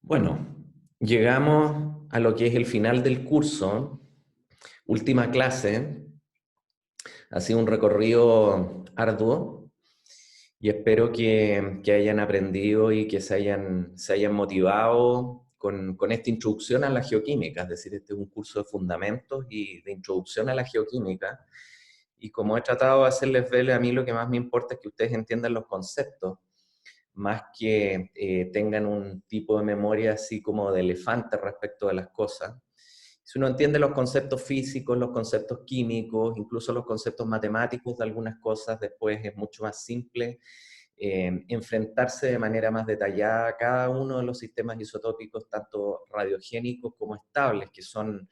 Bueno, llegamos a lo que es el final del curso, última clase. Ha sido un recorrido arduo y espero que hayan aprendido y que se hayan motivado con esta introducción a la geoquímica. Es decir, este es un curso de fundamentos y de introducción a la geoquímica. Y como he tratado de hacerles ver, a mí lo que más me importa es que ustedes entiendan los conceptos más que tengan un tipo de memoria así como de elefante respecto de las cosas. Si uno entiende los conceptos físicos, los conceptos químicos, incluso los conceptos matemáticos de algunas cosas, después es mucho más simple enfrentarse de manera más detallada a cada uno de los sistemas isotópicos, tanto radiogénicos como estables, que son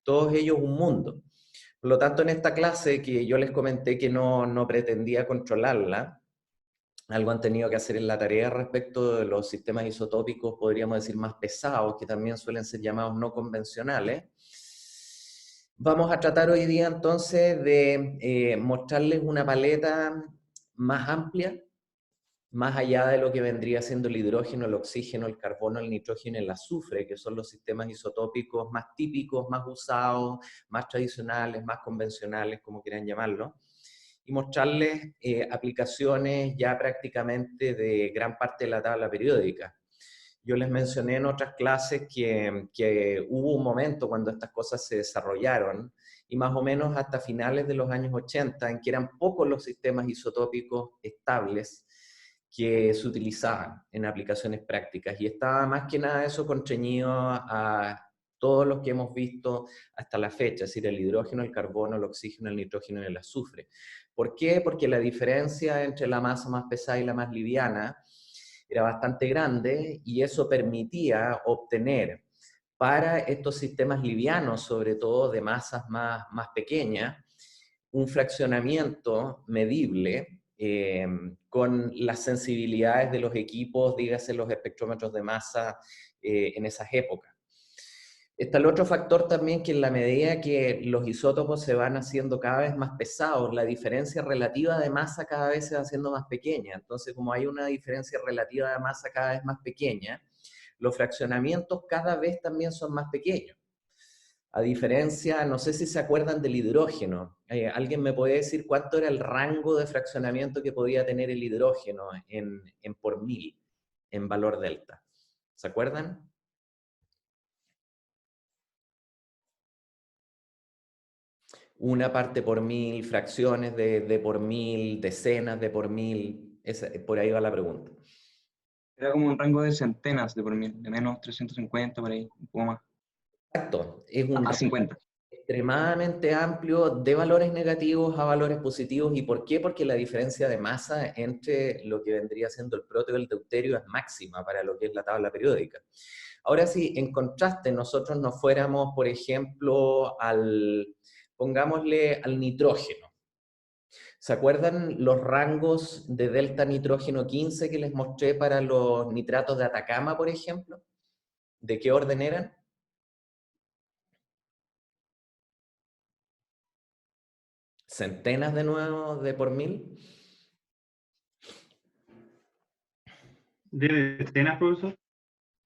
todos ellos un mundo. Por lo tanto, en esta clase que yo les comenté que no pretendía controlarla, algo han tenido que hacer en la tarea respecto de los sistemas isotópicos, podríamos decir, más pesados, que también suelen ser llamados no convencionales. Vamos a tratar hoy día entonces de mostrarles una paleta más amplia, más allá de lo que vendría siendo el hidrógeno, el oxígeno, el carbono, el nitrógeno y el azufre, que son los sistemas isotópicos más típicos, más usados, más tradicionales, más convencionales, como quieran llamarlo, y mostrarles aplicaciones ya prácticamente de gran parte de la tabla periódica. Yo les mencioné en otras clases que hubo un momento cuando estas cosas se desarrollaron, y más o menos hasta finales de los años 80, en que eran pocos los sistemas isotópicos estables que se utilizaban en aplicaciones prácticas, y estaba más que nada eso constreñido a todos los que hemos visto hasta la fecha, es decir, el hidrógeno, el carbono, el oxígeno, el nitrógeno y el azufre. ¿Por qué? Porque la diferencia entre la masa más pesada y la más liviana era bastante grande, y eso permitía obtener para estos sistemas livianos, sobre todo de masas más pequeñas, un fraccionamiento medible con las sensibilidades de los equipos, dígase los espectrómetros de masa en esas épocas. Está el otro factor también, que en la medida que los isótopos se van haciendo cada vez más pesados, la diferencia relativa de masa cada vez se va haciendo más pequeña. Entonces, como hay una diferencia relativa de masa cada vez más pequeña, los fraccionamientos cada vez también son más pequeños. A diferencia, no sé si se acuerdan del hidrógeno. ¿Alguien me puede decir cuánto era el rango de fraccionamiento que podía tener el hidrógeno en por mil, en valor delta? ¿Se acuerdan? Una parte por mil, fracciones de por mil, decenas de por mil. Por ahí va la pregunta. Era como un rango de centenas de por mil, de menos 350 por ahí, un poco más. Exacto, es un A rango 50. extremadamente amplio de valores negativos a valores positivos. ¿Y por qué? Porque la diferencia de masa entre lo que vendría siendo el proteo y el deuterio es máxima para lo que es la tabla periódica. Ahora sí, en contraste, nosotros nos fuéramos, por ejemplo, pongámosle al nitrógeno. ¿Se acuerdan los rangos de delta nitrógeno 15 que les mostré para los nitratos de Atacama, por ejemplo? ¿De qué orden eran? ¿Centenas de nuevo de por mil? ¿De decenas, profesor?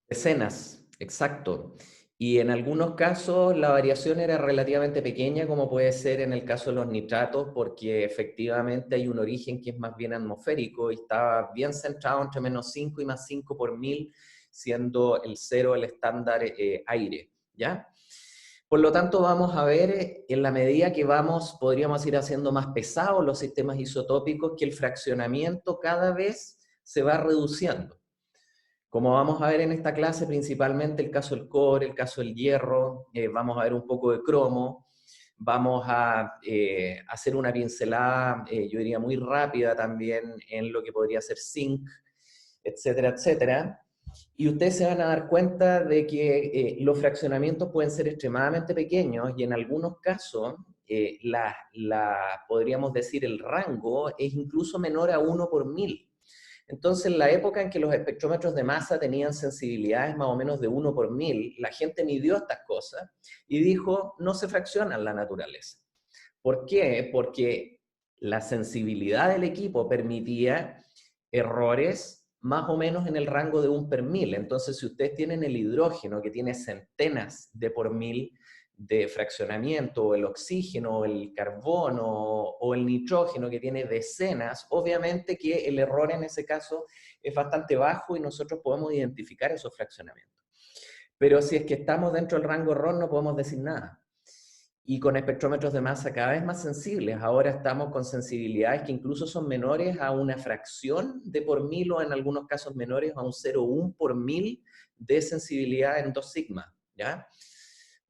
Decenas, exacto. Y en algunos casos la variación era relativamente pequeña, como puede ser en el caso de los nitratos, porque efectivamente hay un origen que es más bien atmosférico y está bien centrado entre menos 5 y más 5 por mil, siendo el cero el estándar aire, ¿ya? Por lo tanto, vamos a ver en la medida que vamos, podríamos ir haciendo más pesados los sistemas isotópicos, que el fraccionamiento cada vez se va reduciendo. Como vamos a ver en esta clase, principalmente el caso del cobre, el caso del hierro, vamos a ver un poco de cromo, vamos a hacer una pincelada, yo diría muy rápida también, en lo que podría ser zinc, etcétera, etcétera. Y ustedes se van a dar cuenta de que los fraccionamientos pueden ser extremadamente pequeños, y en algunos casos, podríamos decir, el rango es incluso menor a 1 por mil. Entonces, en la época en que los espectrómetros de masa tenían sensibilidades más o menos de 1 por mil, la gente midió estas cosas y dijo, no se fracciona en la naturaleza. ¿Por qué? Porque la sensibilidad del equipo permitía errores más o menos en el rango de 1 per mil. Entonces, si ustedes tienen el hidrógeno, que tiene centenas de por mil de fraccionamiento, o el oxígeno, o el carbono, o el nitrógeno, que tiene decenas, obviamente que el error en ese caso es bastante bajo y nosotros podemos identificar esos fraccionamientos. Pero si es que estamos dentro del rango error, no podemos decir nada. Y con espectrómetros de masa cada vez más sensibles, ahora estamos con sensibilidades que incluso son menores a una fracción de por mil, o en algunos casos menores a un 0,1 por mil de sensibilidad en 2 sigma, ¿ya?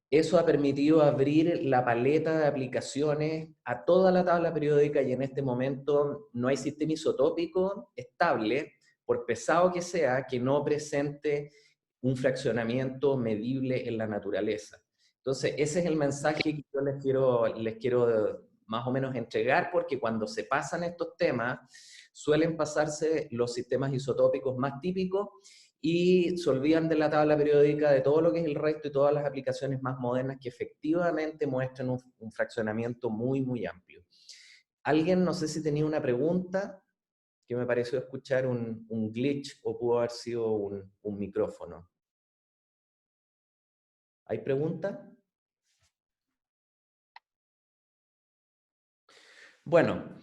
Eso ha permitido abrir la paleta de aplicaciones a toda la tabla periódica, y en este momento no hay sistema isotópico estable, por pesado que sea, que no presente un fraccionamiento medible en la naturaleza. Entonces, ese es el mensaje que yo les quiero más o menos entregar, porque cuando se pasan estos temas, suelen pasarse los sistemas isotópicos más típicos, y se olvidan de la tabla periódica, de todo lo que es el resto y todas las aplicaciones más modernas que efectivamente muestran un fraccionamiento muy, muy amplio. Alguien, no sé si tenía una pregunta, que me pareció escuchar un glitch, o pudo haber sido un micrófono. ¿Hay pregunta? Bueno,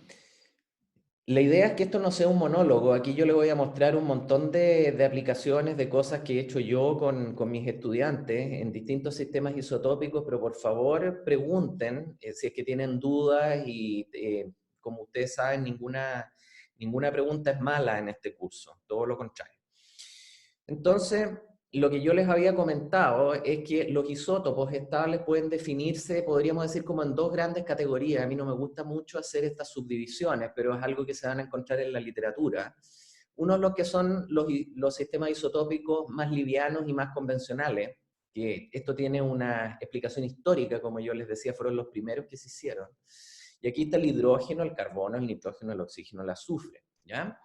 la idea es que esto no sea un monólogo. Aquí yo le voy a mostrar un montón de aplicaciones, de cosas que he hecho yo con mis estudiantes en distintos sistemas isotópicos, pero por favor pregunten si es que tienen dudas, y como ustedes saben, ninguna pregunta es mala en este curso, todo lo contrario. Entonces, lo que yo les había comentado es que los isótopos estables pueden definirse, podríamos decir, como en 2 grandes categorías. A mí no me gusta mucho hacer estas subdivisiones, pero es algo que se van a encontrar en la literatura. Uno es lo que son los sistemas isotópicos más livianos y más convencionales, que esto tiene una explicación histórica, como yo les decía, fueron los primeros que se hicieron. Y aquí está el hidrógeno, el carbono, el nitrógeno, el oxígeno, el azufre, ¿ya?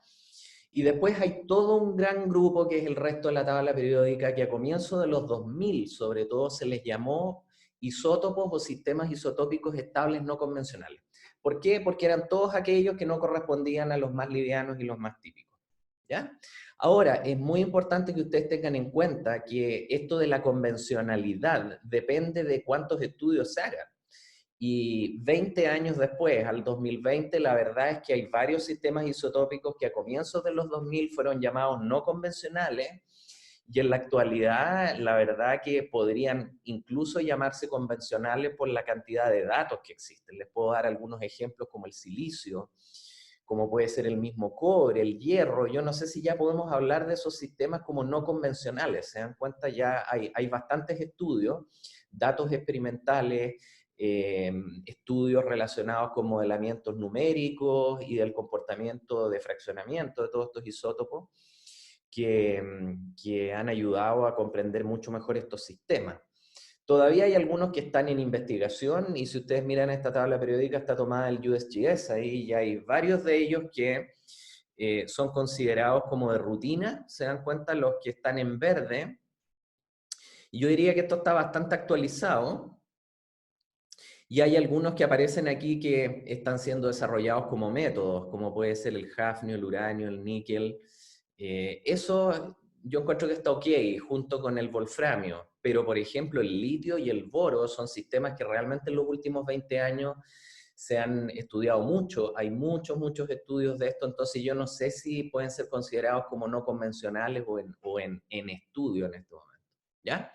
Y después hay todo un gran grupo que es el resto de la tabla periódica, que a comienzos de los 2000, sobre todo, se les llamó isótopos o sistemas isotópicos estables no convencionales. ¿Por qué? Porque eran todos aquellos que no correspondían a los más livianos y los más típicos, ¿ya? Ahora, es muy importante que ustedes tengan en cuenta que esto de la convencionalidad depende de cuántos estudios se hagan. Y 20 años después, al 2020, la verdad es que hay varios sistemas isotópicos que a comienzos de los 2000 fueron llamados no convencionales, y en la actualidad, la verdad que podrían incluso llamarse convencionales por la cantidad de datos que existen. Les puedo dar algunos ejemplos como el silicio, como puede ser el mismo cobre, el hierro. Yo no sé si ya podemos hablar de esos sistemas como no convencionales. Se dan cuenta, ya hay bastantes estudios, datos experimentales, estudios relacionados con modelamientos numéricos y del comportamiento de fraccionamiento de todos estos isótopos, que han ayudado a comprender mucho mejor estos sistemas. Todavía hay algunos que están en investigación, y si ustedes miran esta tabla periódica, está tomada del USGS, ahí ya hay varios de ellos que son considerados como de rutina. Se dan cuenta, los que están en verde, y yo diría que esto está bastante actualizado. Y hay algunos que aparecen aquí que están siendo desarrollados como métodos, como puede ser el hafnio, el uranio, el níquel. Eso yo encuentro que está ok, junto con el wolframio. Pero, por ejemplo, el litio y el boro son sistemas que realmente en los últimos 20 años se han estudiado mucho. Hay muchos estudios de esto, entonces yo no sé si pueden ser considerados como no convencionales o en estudio en este momento, ¿ya?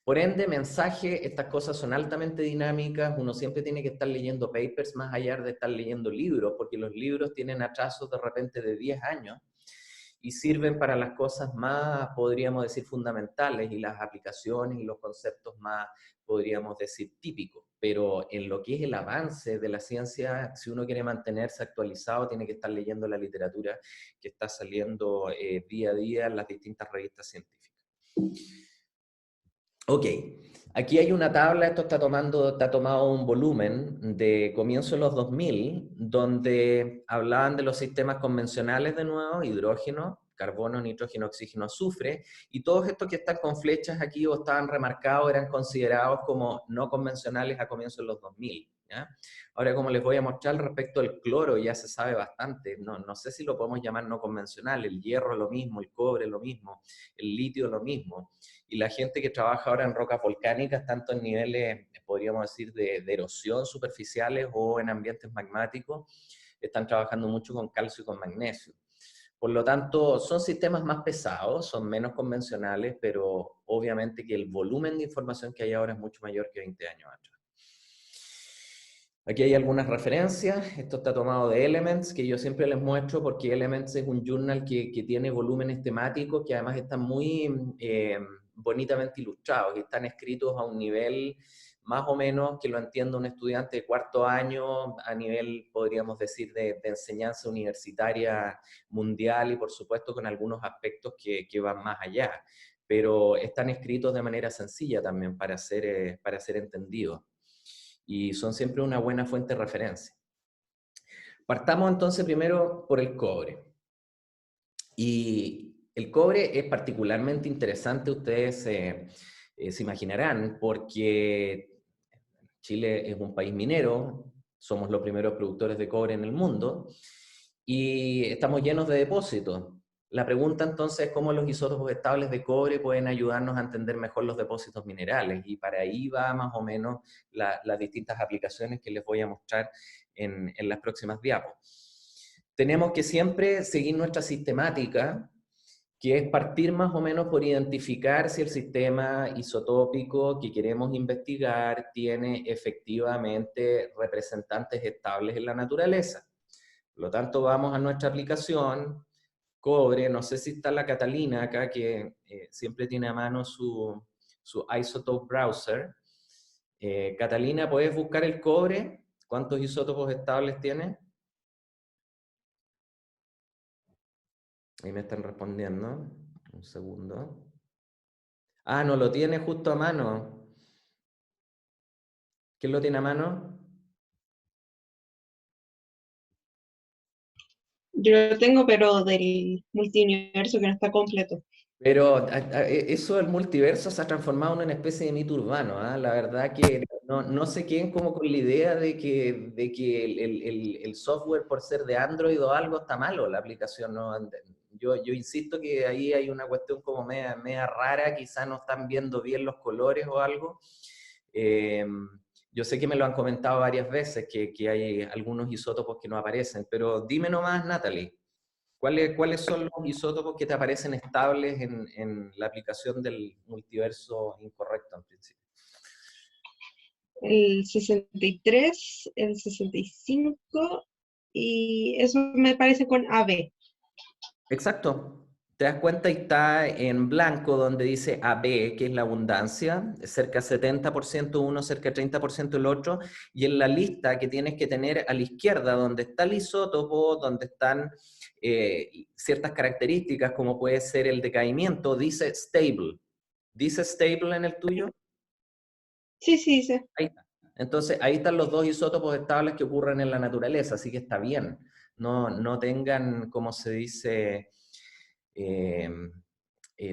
Por ende, mensaje, estas cosas son altamente dinámicas, uno siempre tiene que estar leyendo papers más allá de estar leyendo libros, porque los libros tienen atrasos de repente de 10 años y sirven para las cosas más, podríamos decir, fundamentales, y las aplicaciones y los conceptos más, podríamos decir, típicos. Pero en lo que es el avance de la ciencia, si uno quiere mantenerse actualizado, tiene que estar leyendo la literatura que está saliendo día a día en las distintas revistas científicas. Ok, aquí hay una tabla, esto está tomado un volumen de comienzo de los 2000, donde hablaban de los sistemas convencionales de nuevo, hidrógeno, carbono, nitrógeno, oxígeno, azufre, y todos estos que están con flechas aquí o estaban remarcados eran considerados como no convencionales a comienzos de los 2000, ¿ya? Ahora, como les voy a mostrar respecto al cloro, ya se sabe bastante, no sé si lo podemos llamar no convencional, el hierro lo mismo, el cobre lo mismo, el litio lo mismo, y la gente que trabaja ahora en rocas volcánicas, tanto en niveles, podríamos decir, de erosión superficiales o en ambientes magmáticos, están trabajando mucho con calcio y con magnesio. Por lo tanto, son sistemas más pesados, son menos convencionales, pero obviamente que el volumen de información que hay ahora es mucho mayor que 20 años atrás. Aquí hay algunas referencias. Esto está tomado de Elements, que yo siempre les muestro porque Elements es un journal que tiene volúmenes temáticos que además están muy bonitamente ilustrados y están escritos a un nivel más o menos que lo entienda un estudiante de cuarto año a nivel, podríamos decir, de enseñanza universitaria mundial y por supuesto con algunos aspectos que van más allá, pero están escritos de manera sencilla también para ser entendidos y son siempre una buena fuente de referencia. Partamos entonces primero por el cobre. Y el cobre es particularmente interesante, ustedes se imaginarán, porque Chile es un país minero, somos los primeros productores de cobre en el mundo, y estamos llenos de depósitos. La pregunta entonces es cómo los isótopos estables de cobre pueden ayudarnos a entender mejor los depósitos minerales, y para ahí va más o menos las distintas aplicaciones que les voy a mostrar en las próximas diapos. Tenemos que siempre seguir nuestra sistemática, que es partir más o menos por identificar si el sistema isotópico que queremos investigar tiene efectivamente representantes estables en la naturaleza. Por lo tanto, vamos a nuestra aplicación, cobre, no sé si está la Catalina acá, que siempre tiene a mano su isotope browser. Catalina, ¿puedes buscar el cobre? ¿Cuántos isótopos estables tiene? Ahí me están respondiendo. Un segundo. Ah, no lo tiene justo a mano. ¿Quién lo tiene a mano? Yo lo tengo, pero del multiuniverso que no está completo. Pero eso del multiverso se ha transformado en una especie de mito urbano, ¿ah? La verdad que no se queden como con la idea de que el software por ser de Android o algo está malo, la aplicación, ¿no? Yo insisto que ahí hay una cuestión como media rara, quizás no están viendo bien los colores o algo. Yo sé que me lo han comentado varias veces, que hay algunos isótopos que no aparecen, pero dime nomás, Natalie. ¿Cuáles son los isótopos que te aparecen estables en la aplicación del multiverso incorrecto en principio? El 63, el 65, y eso me parece con AB. Exacto. Te das cuenta y está en blanco donde dice AB, que es la abundancia, cerca 70% uno, cerca 30% el otro, y en la lista que tienes que tener a la izquierda, donde está el isótopo, donde están ciertas características, como puede ser el decaimiento, dice stable. ¿Dice stable en el tuyo? Sí, sí, sí. Ahí está. Entonces, ahí están los dos isótopos estables que ocurren en la naturaleza, así que está bien. No tengan, como se dice, eh,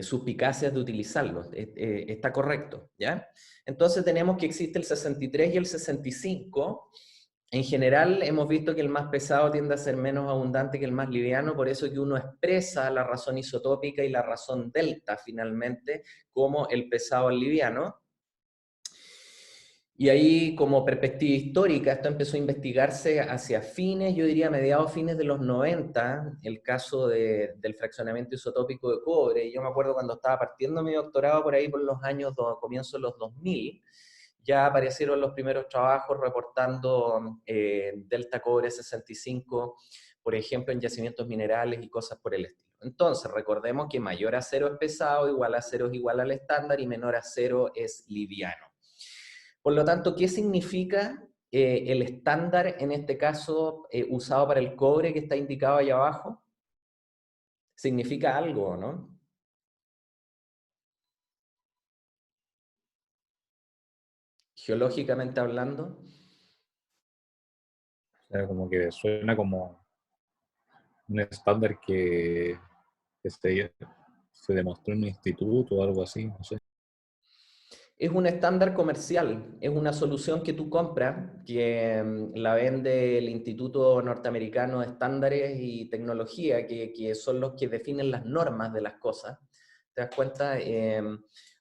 suspicacias de utilizarlos. Está correcto, ¿ya? Entonces tenemos que existe el 63 y el 65. En general hemos visto que el más pesado tiende a ser menos abundante que el más liviano, por eso que uno expresa la razón isotópica y la razón delta finalmente como el pesado al liviano. Y ahí, como perspectiva histórica, esto empezó a investigarse hacia fines, yo diría mediados fines de los 90, el caso del fraccionamiento isotópico de cobre. Y yo me acuerdo cuando estaba partiendo mi doctorado por ahí por los años, comienzo de los 2000, ya aparecieron los primeros trabajos reportando delta cobre 65, por ejemplo, en yacimientos minerales y cosas por el estilo. Entonces, recordemos que mayor a cero es pesado, igual a cero es igual al estándar y menor a cero es liviano. Por lo tanto, ¿qué significa el estándar, en este caso, usado para el cobre que está indicado ahí abajo? Significa algo, ¿no? Geológicamente hablando. O sea, como que suena como un estándar que se demostró en un instituto o algo así, no sé. Es un estándar comercial, es una solución que tú compras, que la vende el Instituto Norteamericano de Estándares y Tecnología, que son los que definen las normas de las cosas. ¿Te das cuenta?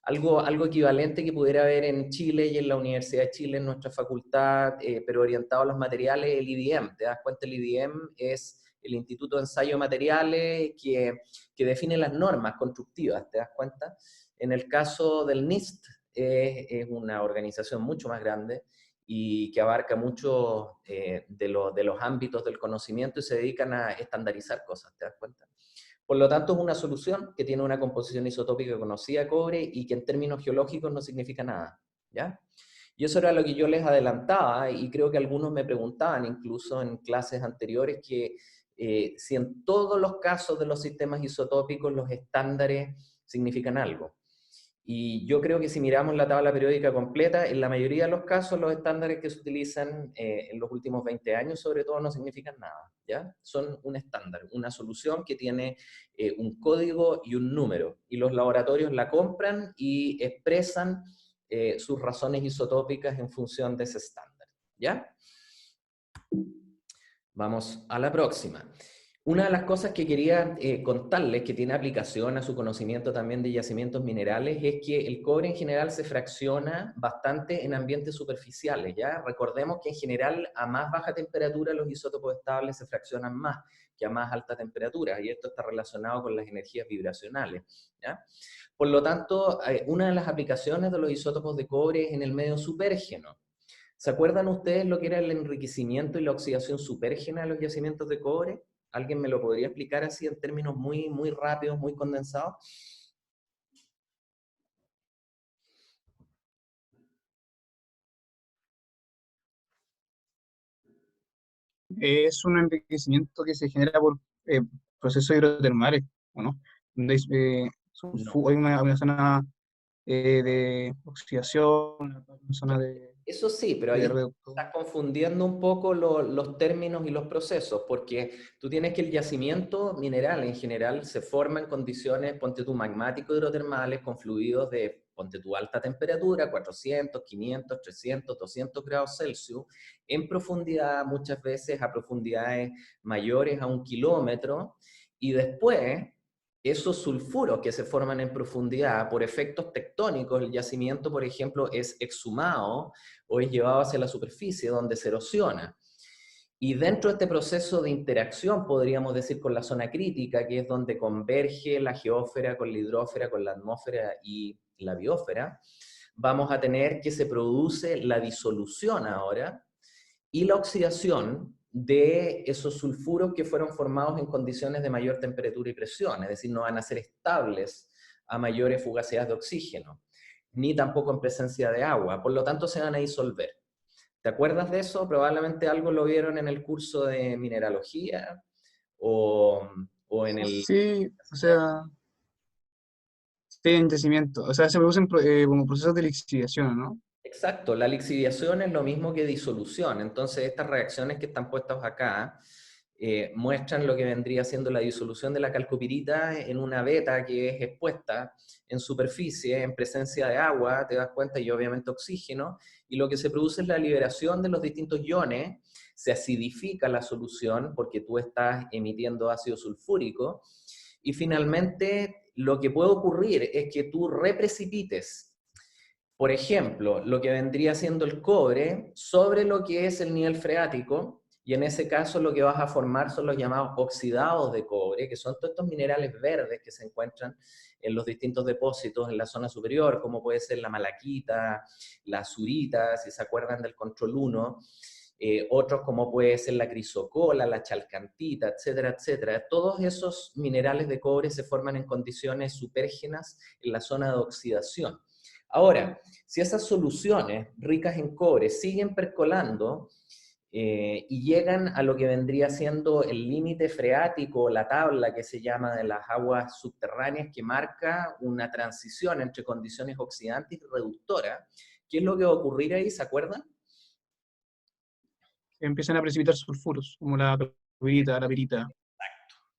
Algo equivalente que pudiera haber en Chile y en la Universidad de Chile, en nuestra facultad, pero orientado a los materiales, el IDM. ¿Te das cuenta? El IDM es el Instituto de Ensayo de Materiales que define las normas constructivas. ¿Te das cuenta? En el caso del NIST, es una organización mucho más grande y que abarca mucho de los ámbitos del conocimiento y se dedican a estandarizar cosas, ¿te das cuenta? Por lo tanto, es una solución que tiene una composición isotópica conocida de cobre y que en términos geológicos no significa nada, ¿ya? Y eso era lo que yo les adelantaba y creo que algunos me preguntaban incluso en clases anteriores que si en todos los casos de los sistemas isotópicos los estándares significan algo. Y yo creo que si miramos la tabla periódica completa, en la mayoría de los casos los estándares que se utilizan en los últimos 20 años, sobre todo, no significan nada, ¿ya? Son un estándar, una solución que tiene un código y un número, y los laboratorios la compran y expresan sus razones isotópicas en función de ese estándar, ¿ya? Vamos a la próxima. Una de las cosas que quería contarles, que tiene aplicación a su conocimiento también de yacimientos minerales, es que el cobre en general se fracciona bastante en ambientes superficiales, ¿ya? Recordemos que en general a más baja temperatura los isótopos estables se fraccionan más que a más alta temperatura, y esto está relacionado con las energías vibracionales, ¿ya? Por lo tanto, una de las aplicaciones de los isótopos de cobre es en el medio supérgeno. ¿Se acuerdan ustedes lo que era el enriquecimiento y la oxidación supérgena de los yacimientos de cobre? ¿Alguien me lo podría explicar así en términos muy, muy rápidos, muy condensados? Es un enriquecimiento que se genera por procesos hidrotermales, ¿o no? Donde hay una zona de oxidación, una zona de Eso sí, pero ahí reducto. estás confundiendo un poco los términos y los procesos, porque tú tienes que el yacimiento mineral en general se forma en condiciones, ponte tú, magmático hidrotermales con fluidos de, ponte tú, alta temperatura, 400, 500, 300, 200 grados Celsius, en profundidad, muchas veces a profundidades mayores a 1 kilómetro, y después esos sulfuros que se forman en profundidad por efectos tectónicos, el yacimiento, por ejemplo, es exhumado o es llevado hacia la superficie donde se erosiona. Y dentro de este proceso de interacción, podríamos decir, con la zona crítica, que es donde converge la geósfera con la hidrósfera, con la atmósfera y la biosfera, vamos a tener que se produce la disolución ahora y la oxidación de esos sulfuros que fueron formados en condiciones de mayor temperatura y presión, es decir, no van a ser estables a mayores fugacidades de oxígeno, ni tampoco en presencia de agua, por lo tanto se van a disolver. ¿Te acuerdas de eso? Probablemente algo lo vieron en el curso de mineralogía o en el... Sí, o sea, sí, en yacimiento. O sea, se producen como procesos de lixiviación, ¿no? Exacto, la lixiviación es lo mismo que disolución, entonces estas reacciones que están puestas acá muestran lo que vendría siendo la disolución de la calcopirita en una beta que es expuesta en superficie, en presencia de agua, te das cuenta, y obviamente oxígeno, y lo que se produce es la liberación de los distintos iones, se acidifica la solución porque tú estás emitiendo ácido sulfúrico, y finalmente lo que puede ocurrir es que tú reprecipites, por ejemplo, lo que vendría siendo el cobre sobre lo que es el nivel freático, y en ese caso lo que vas a formar son los llamados oxidados de cobre, que son todos estos minerales verdes que se encuentran en los distintos depósitos en la zona superior, como puede ser la malaquita, la azurita, si se acuerdan del control 1, otros como puede ser la crisocola, la chalcantita, etcétera, etcétera. Todos esos minerales de cobre se forman en condiciones supérgenas en la zona de oxidación. Ahora, si esas soluciones ricas en cobre siguen percolando y llegan a lo que vendría siendo el límite freático, la tabla que se llama de las aguas subterráneas, que marca una transición entre condiciones oxidantes y reductoras, ¿qué es lo que va a ocurrir ahí? ¿Se acuerdan? Empiezan a precipitar sulfuros, como la pirita, la pirita.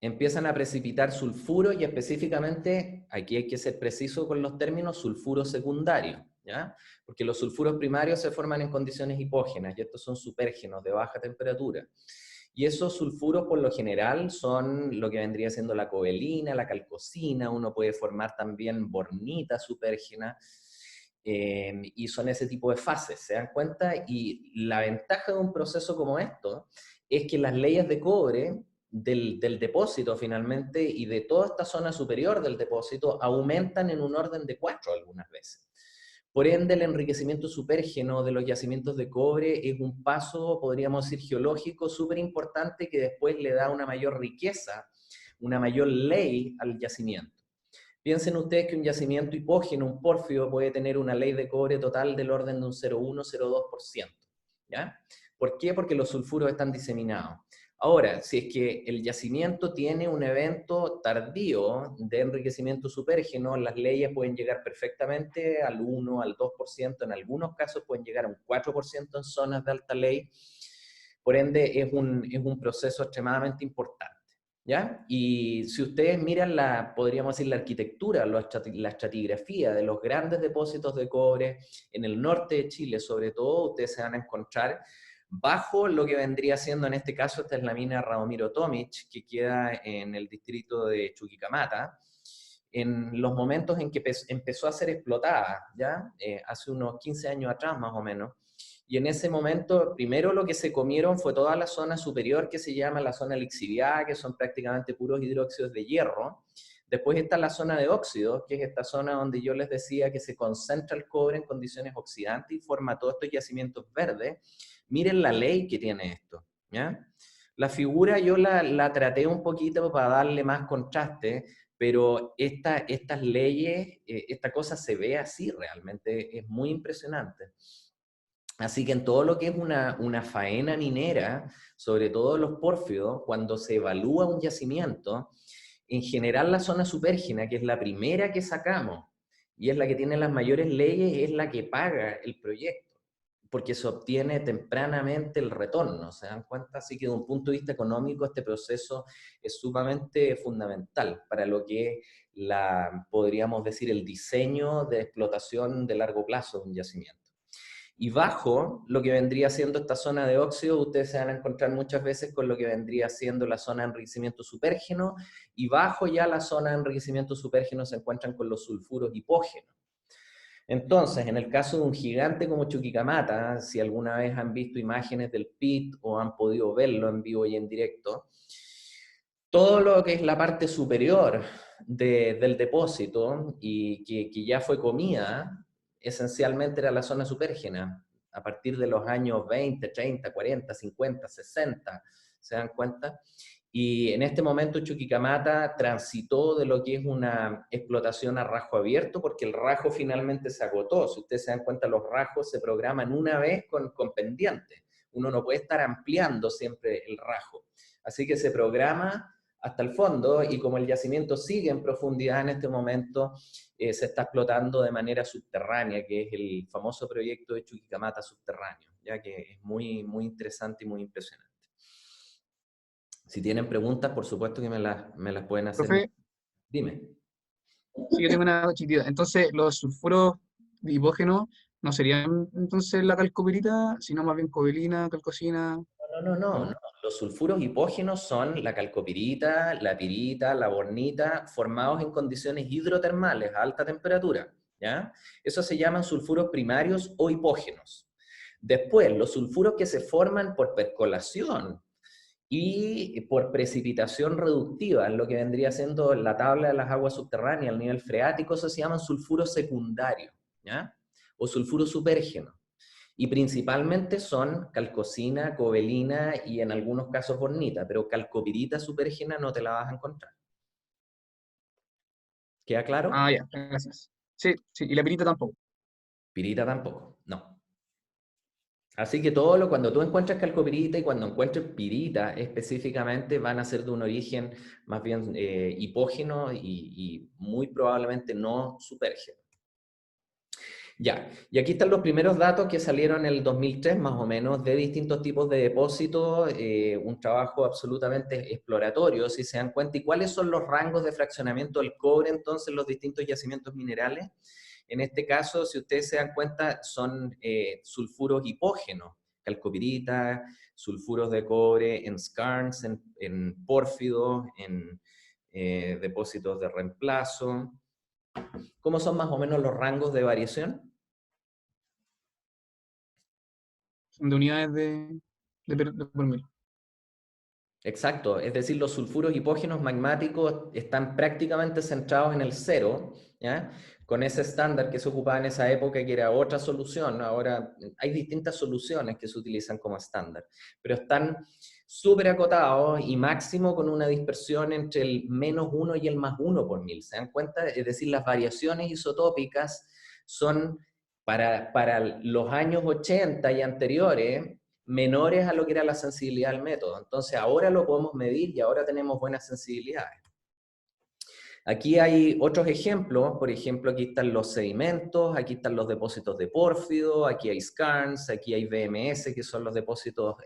Empiezan a precipitar sulfuros y específicamente, aquí hay que ser preciso con los términos, sulfuro secundario, ¿ya? Porque los sulfuros primarios se forman en condiciones hipógenas, y estos son supérgenos de baja temperatura. Y esos sulfuros por lo general son lo que vendría siendo la cobalina, la calcosina, uno puede formar también bornita supérgena, y son ese tipo de fases, ¿se dan cuenta? Y la ventaja de un proceso como esto es que las leyes de cobre del depósito finalmente y de toda esta zona superior del depósito aumentan en un orden de 4 algunas veces. Por ende, el enriquecimiento supérgeno de los yacimientos de cobre es un paso, podríamos decir, geológico súper importante que después le da una mayor riqueza, una mayor ley al yacimiento. Piensen ustedes que un yacimiento hipógeno, un pórfido, puede tener una ley de cobre total del orden de un 0,1-0,2%. ¿Ya? ¿Por qué? Porque los sulfuros están diseminados. Ahora, si es que el yacimiento tiene un evento tardío de enriquecimiento supérgeno, las leyes pueden llegar perfectamente al 1, al 2%, en algunos casos pueden llegar a un 4% en zonas de alta ley. Por ende, es un proceso extremadamente importante. ¿Ya? Y si ustedes miran podríamos decir, la arquitectura, la estratigrafía de los grandes depósitos de cobre en el norte de Chile, sobre todo, ustedes se van a encontrar bajo lo que vendría siendo, en este caso, esta es la mina Radomiro Tomic, que queda en el distrito de Chuquicamata, en los momentos en que empezó a ser explotada, ¿ya? Hace unos 15 años atrás, más o menos. Y en ese momento, primero lo que se comieron fue toda la zona superior que se llama la zona lixiviada, que son prácticamente puros hidróxidos de hierro. Después está la zona de óxidos, que es esta zona donde yo les decía que se concentra el cobre en condiciones oxidantes y forma todos estos yacimientos verdes. Miren la ley que tiene esto, ¿ya? La figura yo la traté un poquito para darle más contraste, pero estas leyes, esta cosa se ve así realmente, es muy impresionante. Así que en todo lo que es una faena minera, sobre todo los pórfidos, cuando se evalúa un yacimiento, en general la zona supérgena, que es la primera que sacamos, y es la que tiene las mayores leyes, es la que paga el proyecto, porque se obtiene tempranamente el retorno, ¿se dan cuenta? Así que desde un punto de vista económico este proceso es sumamente fundamental para lo que es podríamos decir, el diseño de explotación de largo plazo de un yacimiento. Y bajo lo que vendría siendo esta zona de óxido, ustedes se van a encontrar muchas veces con lo que vendría siendo la zona de enriquecimiento supérgeno, y bajo ya la zona de enriquecimiento supérgeno se encuentran con los sulfuros hipógenos. Entonces, en el caso de un gigante como Chuquicamata, si alguna vez han visto imágenes del pit o han podido verlo en vivo y en directo, todo lo que es la parte superior del depósito y que ya fue comida, esencialmente era la zona supérgena, a partir de los años 20, 30, 40, 50, 60, ¿se dan cuenta? Y en este momento Chuquicamata transitó de lo que es una explotación a rajo abierto, porque el rajo finalmente se agotó. Si ustedes se dan cuenta, los rajos se programan una vez con pendiente. Uno no puede estar ampliando siempre el rajo. Así que se programa hasta el fondo, y como el yacimiento sigue en profundidad en este momento, se está explotando de manera subterránea, que es el famoso proyecto de Chuquicamata subterráneo, ya que es muy, muy interesante y muy impresionante. Si tienen preguntas, por supuesto que me las pueden hacer. Profe, Dime. sí, yo tengo una chiquitita. Entonces, los sulfuros hipógenos no serían entonces la calcopirita, sino más bien cobalina, calcosina, No. ¿no? Los sulfuros hipógenos son la calcopirita, la pirita, la bornita, formados en condiciones hidrotermales a alta temperatura, ¿ya? Eso se llaman sulfuros primarios o hipógenos. Después, los sulfuros que se forman por percolación y por precipitación reductiva, en lo que vendría siendo la tabla de las aguas subterráneas, el nivel freático, eso se llaman sulfuros secundarios, ¿ya? O sulfuros supérgenos. Y principalmente son calcosina, cobalina y en algunos casos bornita, pero calcopirita supérgena no te la vas a encontrar. ¿Queda claro? Ah, ya, gracias. Sí, sí, y la pirita tampoco. Pirita tampoco, no. Así que cuando tú encuentras calcopirita y cuando encuentres pirita específicamente, van a ser de un origen más bien hipógeno y muy probablemente no supérgeno. Ya, y aquí están los primeros datos que salieron en el 2003 más o menos de distintos tipos de depósitos, un trabajo absolutamente exploratorio, si se dan cuenta. ¿Y cuáles son los rangos de fraccionamiento del cobre entonces en los distintos yacimientos minerales? En este caso, si ustedes se dan cuenta, son sulfuros hipógenos, calcopirita, sulfuros de cobre en skarns, en pórfidos, en depósitos de reemplazo. ¿Cómo son más o menos los rangos de variación? De unidades de por mil. Exacto, es decir, los sulfuros hipógenos magmáticos están prácticamente centrados en el cero, ¿ya? Con ese estándar que se ocupaba en esa época, que era otra solución. Ahora hay distintas soluciones que se utilizan como estándar, pero están súper acotados y máximo con una dispersión entre el -1 y el +1 por mil. ¿Se dan cuenta? Es decir, las variaciones isotópicas son para los años 80 y anteriores menores a lo que era la sensibilidad del método. Entonces ahora lo podemos medir y ahora tenemos buenas sensibilidades. Aquí hay otros ejemplos, por ejemplo, aquí están los sedimentos, aquí están los depósitos de pórfido, aquí hay skarns, aquí hay VMS, que son los depósitos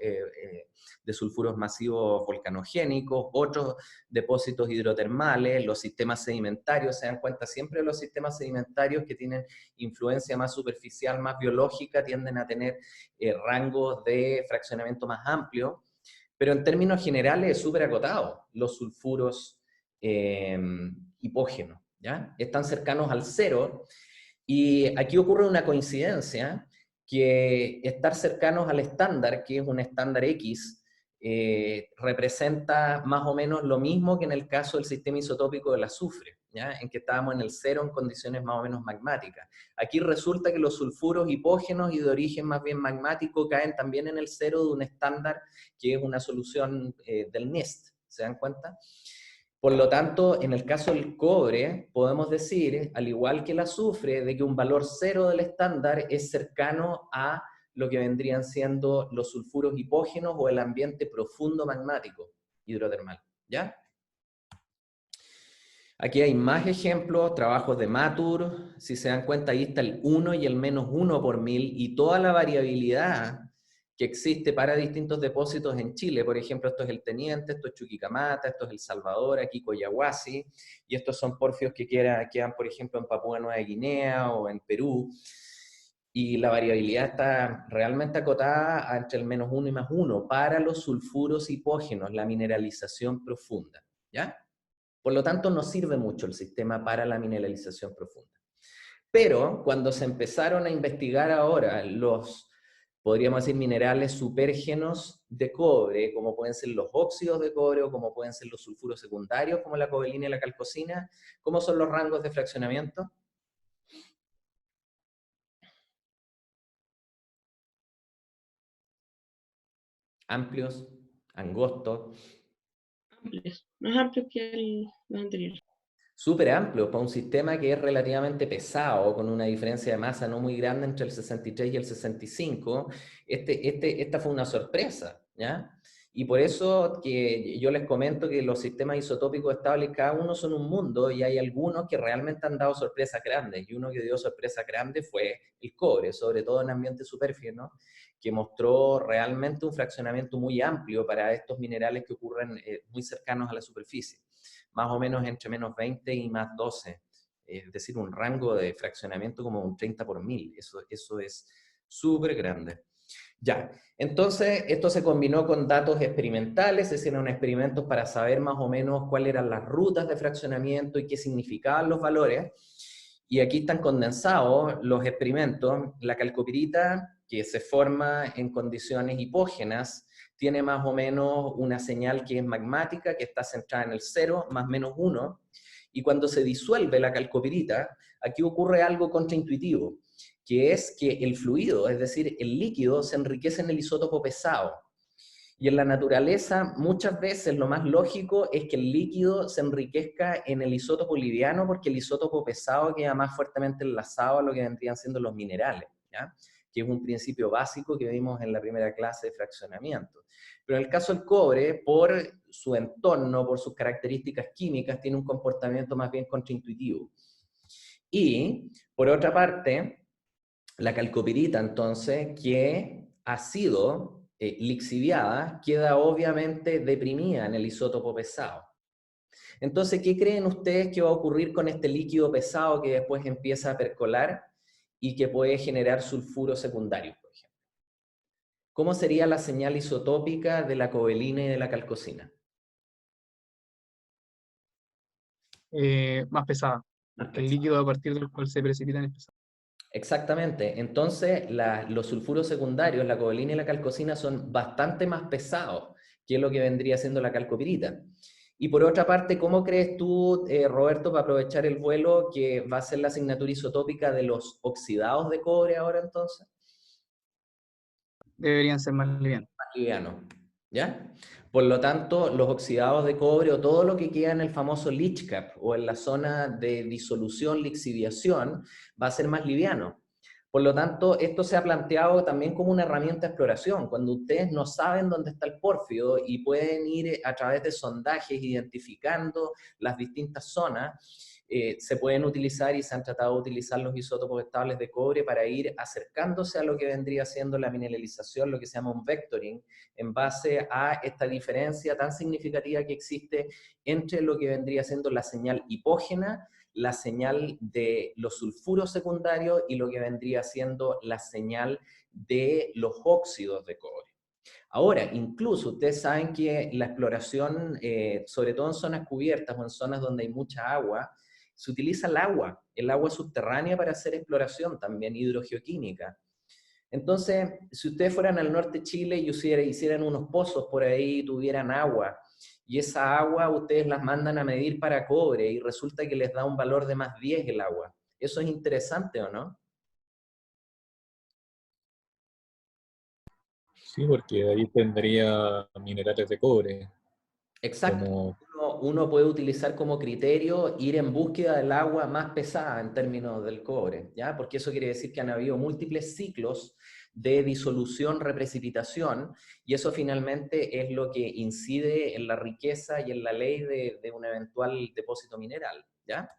de sulfuros masivos volcanogénicos, otros depósitos hidrotermales, los sistemas sedimentarios. Se dan cuenta siempre de los sistemas sedimentarios que tienen influencia más superficial, más biológica, tienden a tener rangos de fraccionamiento más amplios, pero en términos generales es súper acotado. Los sulfuros hipógenos, ¿ya? Están cercanos al cero, y aquí ocurre una coincidencia, que estar cercanos al estándar, que es un estándar X, representa más o menos lo mismo que en el caso del sistema isotópico del azufre, ¿ya? En que estábamos en el cero en condiciones más o menos magmáticas. Aquí resulta que los sulfuros hipógenos y de origen más bien magmático caen también en el cero de un estándar que es una solución del NIST, ¿se dan cuenta? Por lo tanto, en el caso del cobre, podemos decir, al igual que el azufre, de que un valor cero del estándar es cercano a lo que vendrían siendo los sulfuros hipógenos o el ambiente profundo magmático hidrotermal, ¿ya? Aquí hay más ejemplos, trabajos de Matur. Si se dan cuenta, ahí está el 1 y el -1 por mil, y toda la variabilidad que existe para distintos depósitos en Chile. Por ejemplo, esto es el Teniente, esto es Chuquicamata, esto es El Salvador, aquí Coyahuasi, y estos son porfios que quedan, por ejemplo, en Papúa Nueva Guinea o en Perú. Y la variabilidad está realmente acotada entre el -1 y +1 para los sulfuros hipógenos, la mineralización profunda, ¿ya? Por lo tanto, no sirve mucho el sistema para la mineralización profunda. Pero cuando se empezaron a investigar ahora los, podríamos decir, minerales supérgenos de cobre, como pueden ser los óxidos de cobre o como pueden ser los sulfuros secundarios, como la cobalina y la calcosina, ¿cómo son los rangos de fraccionamiento? Amplios, angostos. Amplios, más amplios que los anteriores. Súper amplio para un sistema que es relativamente pesado, con una diferencia de masa no muy grande entre el 63 y el 65. Esta fue una sorpresa, ¿ya? Y por eso que yo les comento que los sistemas isotópicos estables, cada uno son un mundo, y hay algunos que realmente han dado sorpresas grandes, y uno que dio sorpresas grandes fue el cobre, sobre todo en ambiente superficie, ¿no? Que mostró realmente un fraccionamiento muy amplio para estos minerales que ocurren muy cercanos a la superficie, más o menos entre -20 y +12, es decir, un rango de fraccionamiento como un 30 por mil, eso es súper grande. Ya, entonces esto se combinó con datos experimentales, se hicieron experimentos para saber más o menos cuáles eran las rutas de fraccionamiento y qué significaban los valores, y aquí están condensados los experimentos. La calcopirita, que se forma en condiciones hipógenas, tiene más o menos una señal que es magmática, que está centrada en el 0, +/-1, y cuando se disuelve la calcopirita, aquí ocurre algo contraintuitivo, que es que el fluido, es decir, el líquido, se enriquece en el isótopo pesado. Y en la naturaleza, muchas veces lo más lógico es que el líquido se enriquezca en el isótopo liviano, porque el isótopo pesado queda más fuertemente enlazado a lo que vendrían siendo los minerales, ¿ya? Que es un principio básico que vimos en la primera clase de fraccionamiento. Pero en el caso del cobre, por su entorno, por sus características químicas, tiene un comportamiento más bien contraintuitivo. Y, por otra parte, La calcopirita, entonces, que ha sido lixiviada, queda obviamente deprimida en el isótopo pesado. Entonces, ¿qué creen ustedes que va a ocurrir con este líquido pesado que después empieza a percolar y que puede generar sulfuro secundario, por ejemplo? ¿Cómo sería la señal isotópica de la cobalina y de la calcosina? Más pesada, porque el pesada. líquido a partir del cual se precipitan es pesado. Exactamente. Entonces, los sulfuros secundarios, la cobalina y la calcosina, son bastante más pesados que lo que vendría siendo la calcopirita. Y por otra parte, ¿cómo crees tú, Roberto, para aprovechar el vuelo, que va a ser la asignatura isotópica de los oxidados de cobre ahora entonces? Deberían ser más livianos. Más livianos, ¿ya? Por lo tanto, los oxidados de cobre o todo lo que queda en el famoso leach cap o en la zona de disolución, lixiviación, va a ser más liviano. Por lo tanto, esto se ha planteado también como una herramienta de exploración. Cuando ustedes no saben dónde está el pórfido y pueden ir a través de sondajes identificando las distintas zonas, se pueden utilizar y se han tratado de utilizar los isótopos estables de cobre para ir acercándose a lo que vendría siendo la mineralización, lo que se llama un vectoring, en base a esta diferencia tan significativa que existe entre lo que vendría siendo la señal hipógena, la señal de los sulfuros secundarios y lo que vendría siendo la señal de los óxidos de cobre. Ahora, incluso ustedes saben que la exploración, sobre todo en zonas cubiertas o en zonas donde hay mucha agua, se utiliza el agua subterránea para hacer exploración también hidrogeoquímica. Entonces, si ustedes fueran al norte de Chile y hicieran unos pozos por ahí, tuvieran agua, y esa agua ustedes las mandan a medir para cobre y resulta que les da un valor de más 10 el agua. ¿Eso es interesante o no? Sí, porque ahí tendría minerales de cobre, Exacto. como Uno puede utilizar como criterio ir en búsqueda del agua más pesada en términos del cobre, ¿ya? Porque eso quiere decir que han habido múltiples ciclos de disolución, reprecipitación, y eso finalmente es lo que incide en la riqueza y en la ley de un eventual depósito mineral, ¿ya?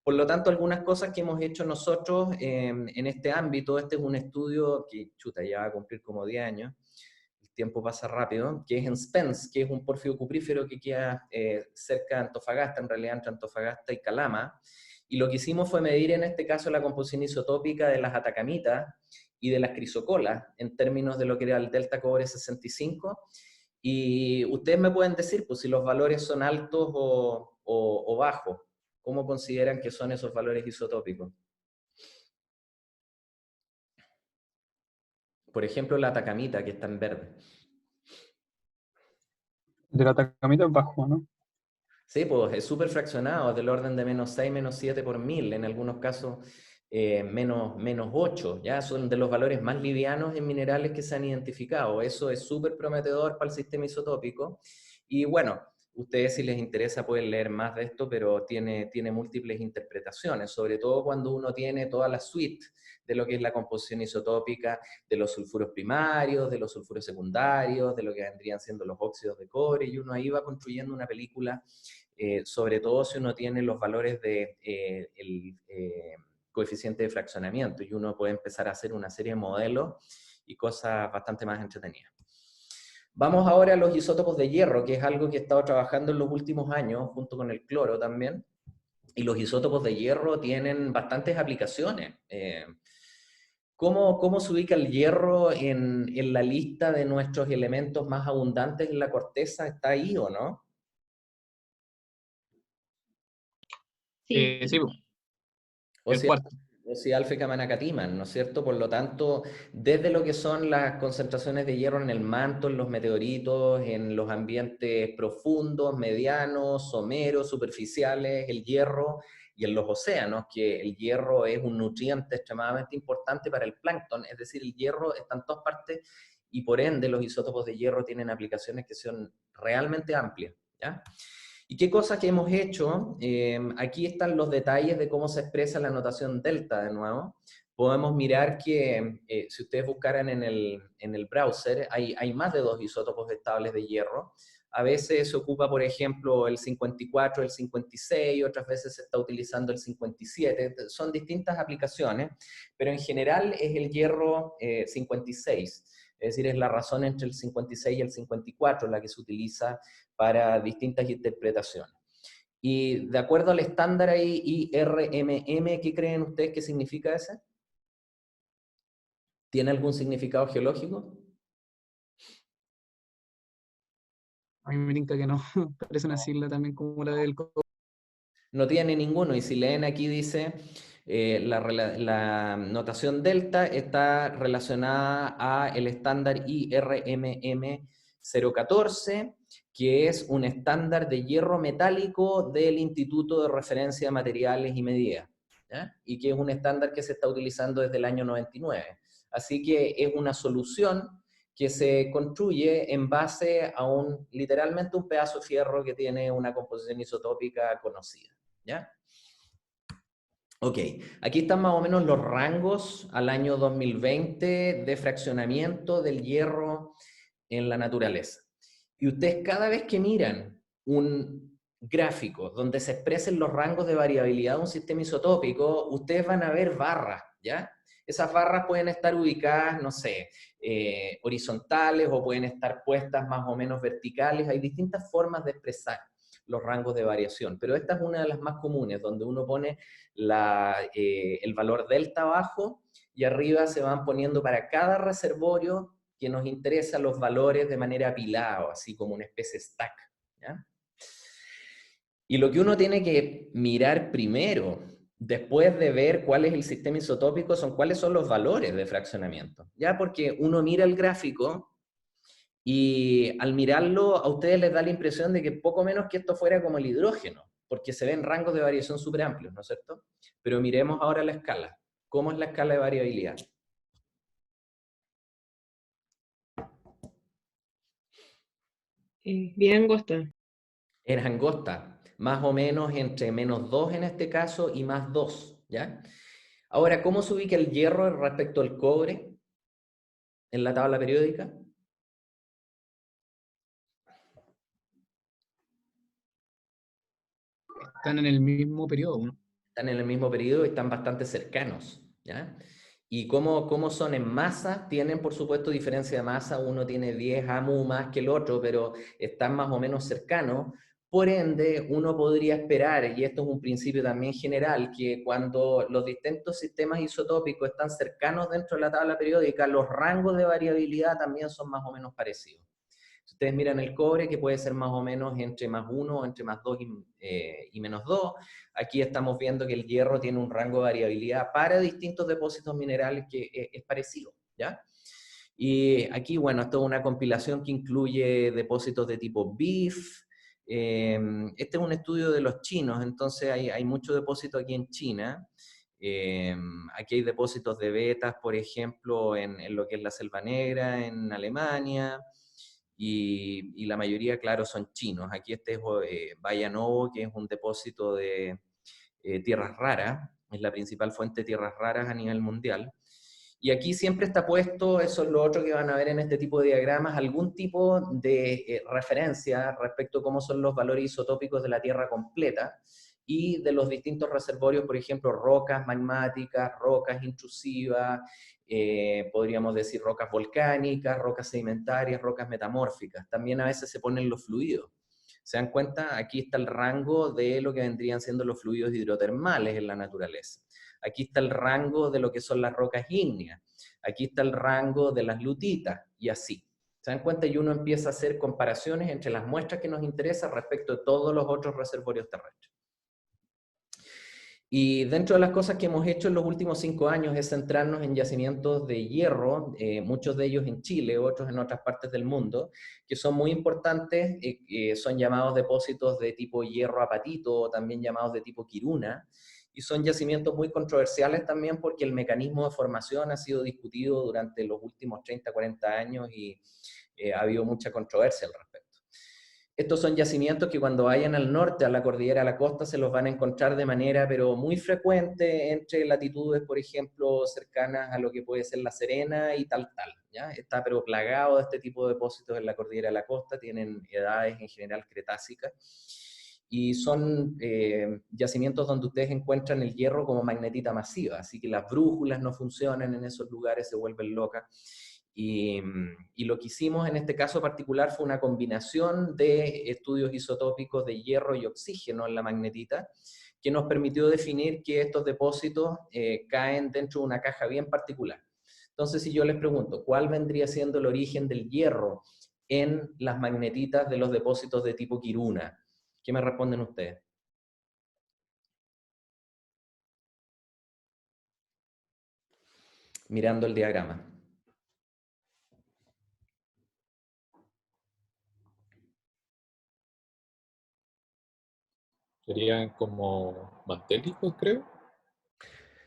Por lo tanto, algunas cosas que hemos hecho nosotros en este ámbito, este es un estudio que, chuta, ya va a cumplir como 10 años, el tiempo pasa rápido, que es en Spence, que es un pórfido cuprífero que queda cerca de Antofagasta, en realidad entre Antofagasta y Calama, y lo que hicimos fue medir en este caso la composición isotópica de las atacamitas y de las crisocolas, en términos de lo que era el delta cobre 65, y ustedes me pueden decir pues, si los valores son altos o bajos. ¿Cómo consideran que son esos valores isotópicos? Por ejemplo, la atacamita, que está en verde. De la Atacamita es bajo, ¿no? Sí, pues es súper fraccionado, del orden de menos 6, menos 7 por 1000, en algunos casos menos 8, ya son de los valores más livianos en minerales que se han identificado. Eso es súper prometedor para el sistema isotópico. Y bueno, ustedes si les interesa pueden leer más de esto, pero tiene múltiples interpretaciones, sobre todo cuando uno tiene toda la suite de lo que es la composición isotópica de los sulfuros primarios, de los sulfuros secundarios, de lo que vendrían siendo los óxidos de cobre, y uno ahí va construyendo una película, sobre todo si uno tiene los valores de coeficiente de fraccionamiento, y uno puede empezar a hacer una serie de modelos y cosas bastante más entretenidas. Vamos ahora a los isótopos de hierro, que es algo que he estado trabajando en los últimos años, junto con el cloro también, y los isótopos de hierro tienen bastantes aplicaciones. ¿Cómo se ubica el hierro en la lista de nuestros elementos más abundantes en la corteza? ¿Está ahí o no? Sí, Sí, O el sea, cuarto. alfa Manacatiman, ¿no es cierto? Por lo tanto, desde lo que son las concentraciones de hierro en el manto, en los meteoritos, en los ambientes profundos, medianos, someros, superficiales, el hierro, y en los océanos, que el hierro es un nutriente extremadamente importante para el plancton, es decir, el hierro está en todas partes y por ende los isótopos de hierro tienen aplicaciones que son realmente amplias, ¿ya? ¿Y qué cosas que hemos hecho? Aquí están los detalles de cómo se expresa la notación delta de nuevo. Podemos mirar que si ustedes buscaran en el browser, hay más de 2 isótopos estables de hierro. A veces se ocupa, por ejemplo, el 54, el 56, otras veces se está utilizando el 57. Son distintas aplicaciones, pero en general es el hierro 56. Es decir, es la razón entre el 56 y el 54 la que se utiliza para distintas interpretaciones. Y de acuerdo al estándar ahí IRMM, ¿qué creen ustedes que significa ese? ¿Tiene algún significado geológico? A mí me tinca que no, parece una sigla también como la del cobre. No tiene ninguno, y si leen aquí dice, la notación delta está relacionada a el estándar IRMM 014, que es un estándar de hierro metálico del Instituto de Referencia de Materiales y Medidas, ¿ya? Y que es un estándar que se está utilizando desde el año 99. Así que es una solución que se construye en base a literalmente un pedazo de fierro que tiene una composición isotópica conocida, ¿ya? Ok, aquí están más o menos los rangos al año 2020 de fraccionamiento del hierro en la naturaleza. Y ustedes cada vez que miran un gráfico donde se expresen los rangos de variabilidad de un sistema isotópico, ustedes van a ver barras, ¿ya? Esas barras pueden estar ubicadas, no sé, horizontales o pueden estar puestas más o menos verticales. Hay distintas formas de expresar los rangos de variación, pero esta es una de las más comunes, donde uno pone el valor delta abajo y arriba se van poniendo para cada reservorio que nos interesa los valores de manera apilada, así como una especie de stack, ¿ya? Y lo que uno tiene que mirar primero, después de ver cuál es el sistema isotópico, son cuáles son los valores de fraccionamiento, ¿ya? Porque uno mira el gráfico y al mirarlo a ustedes les da la impresión de que poco menos que esto fuera como el hidrógeno, porque se ven rangos de variación súper amplios, ¿no es cierto? Pero miremos ahora la escala. ¿Cómo es la escala de variabilidad? Bien angosta. Es angosta, más o menos entre -2 en este caso y +2, ¿ya? Ahora, ¿cómo se ubica el hierro respecto al cobre en la tabla periódica? Están en el mismo periodo, ¿no? Están en el mismo periodo y están bastante cercanos, ¿ya? ¿Y cómo son en masa? Tienen, por supuesto, diferencia de masa. Uno tiene 10 AMU más que el otro, pero están más o menos cercanos. Por ende, uno podría esperar, y esto es un principio también general, que cuando los distintos sistemas isotópicos están cercanos dentro de la tabla periódica, los rangos de variabilidad también son más o menos parecidos. Si ustedes miran el cobre, que puede ser más o menos entre +1, entre +2 y -2, aquí estamos viendo que el hierro tiene un rango de variabilidad para distintos depósitos minerales que es parecido, ¿ya? Y aquí, bueno, esto es una compilación que incluye depósitos de tipo BIF. Este es un estudio de los chinos, entonces hay mucho depósito aquí en China. Aquí hay depósitos de betas, por ejemplo, en lo que es la Selva Negra, en Alemania. Y la mayoría, claro, son chinos. Aquí este es Bayanovo, que es un depósito de tierras raras, es la principal fuente de tierras raras a nivel mundial. Y aquí siempre está puesto, eso es lo otro que van a ver en este tipo de diagramas, algún tipo de referencia respecto a cómo son los valores isotópicos de la Tierra completa y de los distintos reservorios, por ejemplo, rocas magmáticas, rocas intrusivas, podríamos decir rocas volcánicas, rocas sedimentarias, rocas metamórficas. También a veces se ponen los fluidos. ¿Se dan cuenta? Aquí está el rango de lo que vendrían siendo los fluidos hidrotermales en la naturaleza. Aquí está el rango de lo que son las rocas ígneas. Aquí está el rango de las lutitas, y así. ¿Se dan cuenta? Y uno empieza a hacer comparaciones entre las muestras que nos interesan respecto de todos los otros reservorios terrestres. Y dentro de las cosas que hemos hecho en los últimos 5 años es centrarnos en yacimientos de hierro, muchos de ellos en Chile, otros en otras partes del mundo, que son muy importantes, son llamados depósitos de tipo hierro apatito, también llamados de tipo quiruna, y son yacimientos muy controversiales también porque el mecanismo de formación ha sido discutido durante los últimos 30, 40 años y ha habido mucha controversia al respecto. Estos son yacimientos que cuando vayan al norte, a la cordillera, a la costa, se los van a encontrar de manera pero muy frecuente entre latitudes, por ejemplo, cercanas a lo que puede ser La Serena y tal, ¿ya? Está pero plagado de este tipo de depósitos en la cordillera de la costa, tienen edades en general cretácicas, y son yacimientos donde ustedes encuentran el hierro como magnetita masiva, así que las brújulas no funcionan en esos lugares, se vuelven locas. Y lo que hicimos en este caso particular fue una combinación de estudios isotópicos de hierro y oxígeno en la magnetita, que nos permitió definir que estos depósitos caen dentro de una caja bien particular. Entonces, si yo les pregunto, ¿cuál vendría siendo el origen del hierro en las magnetitas de los depósitos de tipo Kiruna? ¿Qué me responden ustedes? Mirando el diagrama. Serían como mantélicos, creo.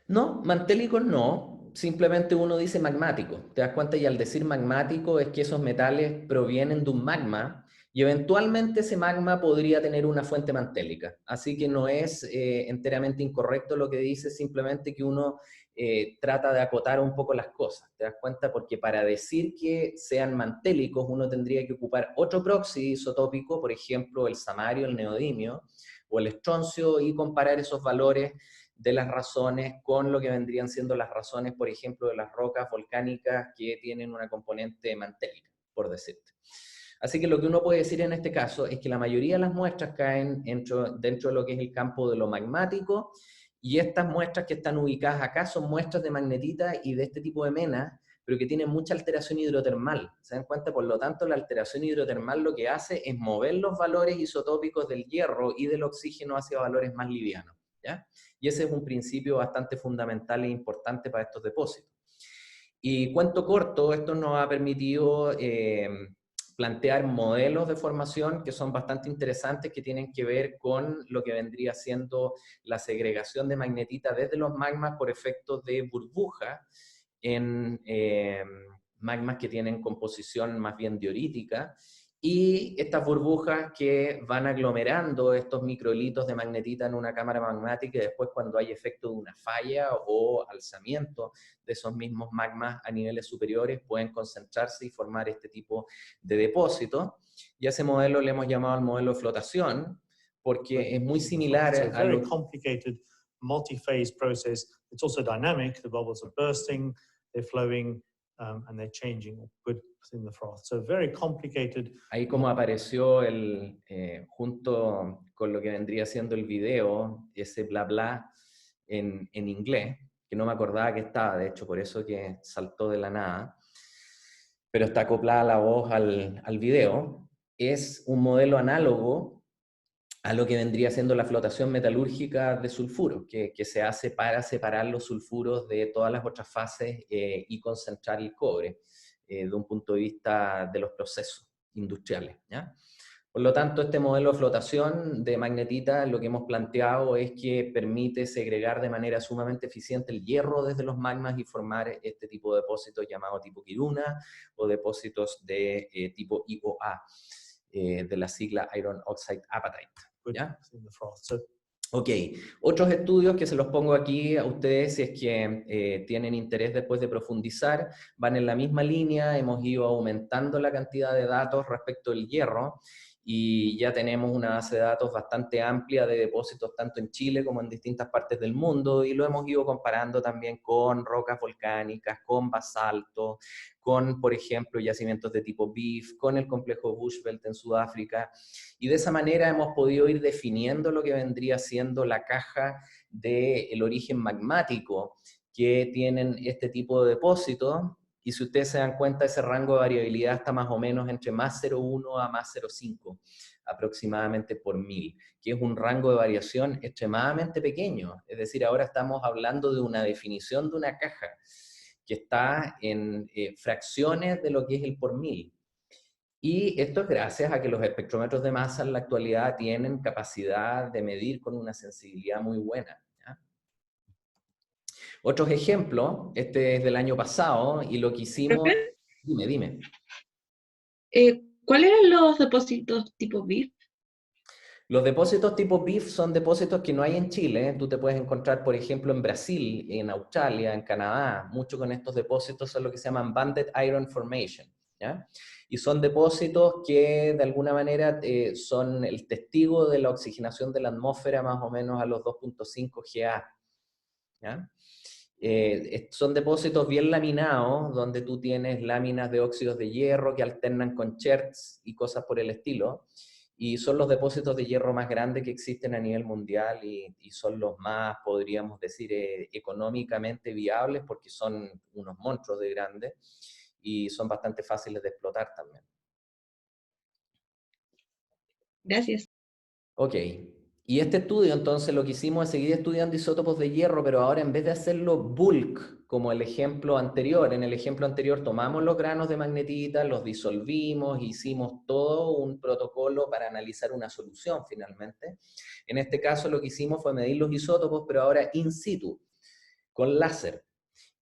No, mantélicos no, simplemente uno dice magmático. Te das cuenta, y al decir magmático es que esos metales provienen de un magma y eventualmente ese magma podría tener una fuente mantélica. Así que no es enteramente incorrecto lo que dice, simplemente que uno trata de acotar un poco las cosas. ¿Te das cuenta? Porque para decir que sean mantélicos uno tendría que ocupar otro proxy isotópico, por ejemplo el samario, el neodimio o el estroncio, y comparar esos valores de las razones con lo que vendrían siendo las razones, por ejemplo, de las rocas volcánicas que tienen una componente mantélica, por decirte. Así que lo que uno puede decir en este caso es que la mayoría de las muestras caen dentro de lo que es el campo de lo magmático, y estas muestras que están ubicadas acá son muestras de magnetita y de este tipo de menas, pero que tienen mucha alteración hidrotermal. ¿Se dan cuenta? Por lo tanto, la alteración hidrotermal lo que hace es mover los valores isotópicos del hierro y del oxígeno hacia valores más livianos, ¿ya? Y ese es un principio bastante fundamental e importante para estos depósitos. Y cuento corto, esto nos ha permitido plantear modelos de formación que son bastante interesantes, que tienen que ver con lo que vendría siendo la segregación de magnetita desde los magmas por efectos de burbuja en magmas que tienen composición más bien diurítica, y estas burbujas que van aglomerando estos microlitos de magnetita en una cámara magmática, y después cuando hay efecto de una falla o alzamiento de esos mismos magmas a niveles superiores pueden concentrarse y formar este tipo de depósito. Y a ese modelo le hemos llamado el modelo de flotación, porque es muy similar a lo que... complicated multi-phase process. It's also dynamic. The bubbles are bursting, they're flowing, and they're changing within the froth. So very complicated. Ahí como apareció junto con lo que vendría siendo el video, ese bla bla en inglés, que no me acordaba que estaba, de hecho, por eso que saltó de la nada, pero está acoplada la voz al video, es un modelo análogo a lo que vendría siendo la flotación metalúrgica de sulfuros, que se hace para separar los sulfuros de todas las otras fases y concentrar el cobre de un punto de vista de los procesos industriales, ¿ya? Por lo tanto, este modelo de flotación de magnetita, lo que hemos planteado es que permite segregar de manera sumamente eficiente el hierro desde los magmas y formar este tipo de depósitos llamados tipo Kiruna o depósitos de tipo IOA, de la sigla Iron Oxide Apatite, ¿ya? Ok, otros estudios que se los pongo aquí a ustedes si es que tienen interés después de profundizar, van en la misma línea. Hemos ido aumentando la cantidad de datos respecto al hierro y ya tenemos una base de datos bastante amplia de depósitos tanto en Chile como en distintas partes del mundo, y lo hemos ido comparando también con rocas volcánicas, con basalto, con, por ejemplo, yacimientos de tipo BIF, con el complejo Bushveld en Sudáfrica, y de esa manera hemos podido ir definiendo lo que vendría siendo la caja del origen magmático que tienen este tipo de depósitos. Y si ustedes se dan cuenta, ese rango de variabilidad está más o menos entre más 0,1 a más 0,5 aproximadamente por 1000, que es un rango de variación extremadamente pequeño. Es decir, ahora estamos hablando de una definición de una caja que está en fracciones de lo que es el por 1000. Y esto es gracias a que los espectrómetros de masa en la actualidad tienen capacidad de medir con una sensibilidad muy buena, ¿ya? Otros ejemplos, este es del año pasado, y lo que hicimos... ¿Profe? Dime. ¿Cuáles eran los depósitos tipo BIF? Los depósitos tipo BIF son depósitos que no hay en Chile. Tú te puedes encontrar, por ejemplo, en Brasil, en Australia, en Canadá. Mucho con estos depósitos son lo que se llaman Banded Iron Formation, ¿ya? Y son depósitos que de alguna manera son el testigo de la oxigenación de la atmósfera más o menos a los 2.5 GA, ¿ya? Son depósitos bien laminados, donde tú tienes láminas de óxidos de hierro que alternan con cherts y cosas por el estilo, y son los depósitos de hierro más grandes que existen a nivel mundial y son los más, podríamos decir, económicamente viables porque son unos monstruos de grandes y son bastante fáciles de explotar también. Gracias. Ok, y este estudio entonces lo que hicimos es seguir estudiando isótopos de hierro, pero ahora en vez de hacerlo bulk, como el ejemplo anterior, en el ejemplo anterior tomamos los granos de magnetita, los disolvimos, hicimos todo un protocolo para analizar una solución finalmente. En este caso lo que hicimos fue medir los isótopos, pero ahora in situ, con láser,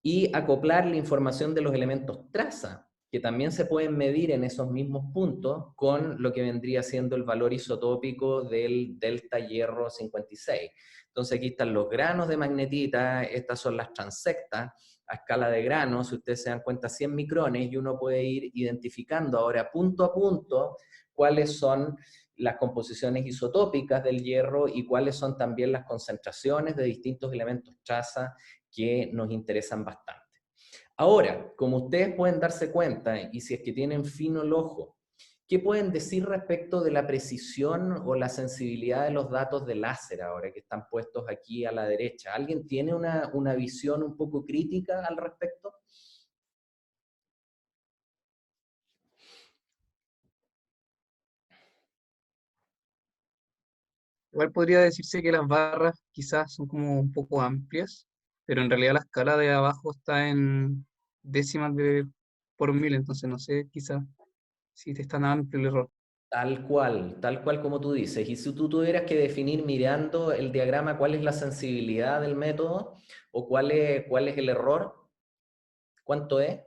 y acoplar la información de los elementos traza, que también se pueden medir en esos mismos puntos con lo que vendría siendo el valor isotópico del delta hierro 56. Entonces aquí están los granos de magnetita, estas son las transectas a escala de granos, si ustedes se dan cuenta 100 micrones, y uno puede ir identificando ahora punto a punto cuáles son las composiciones isotópicas del hierro y cuáles son también las concentraciones de distintos elementos traza que nos interesan bastante. Ahora, como ustedes pueden darse cuenta, y si es que tienen fino el ojo, ¿qué pueden decir respecto de la precisión o la sensibilidad de los datos de láser ahora que están puestos aquí a la derecha? ¿Alguien tiene una visión un poco crítica al respecto? Igual podría decirse que las barras quizás son como un poco amplias, pero en realidad la escala de abajo está en décimas por mil, entonces no sé quizás si te está tan amplio el error. Tal cual como tú dices. Y si tú tuvieras que definir mirando el diagrama cuál es la sensibilidad del método o cuál es el error, ¿cuánto es?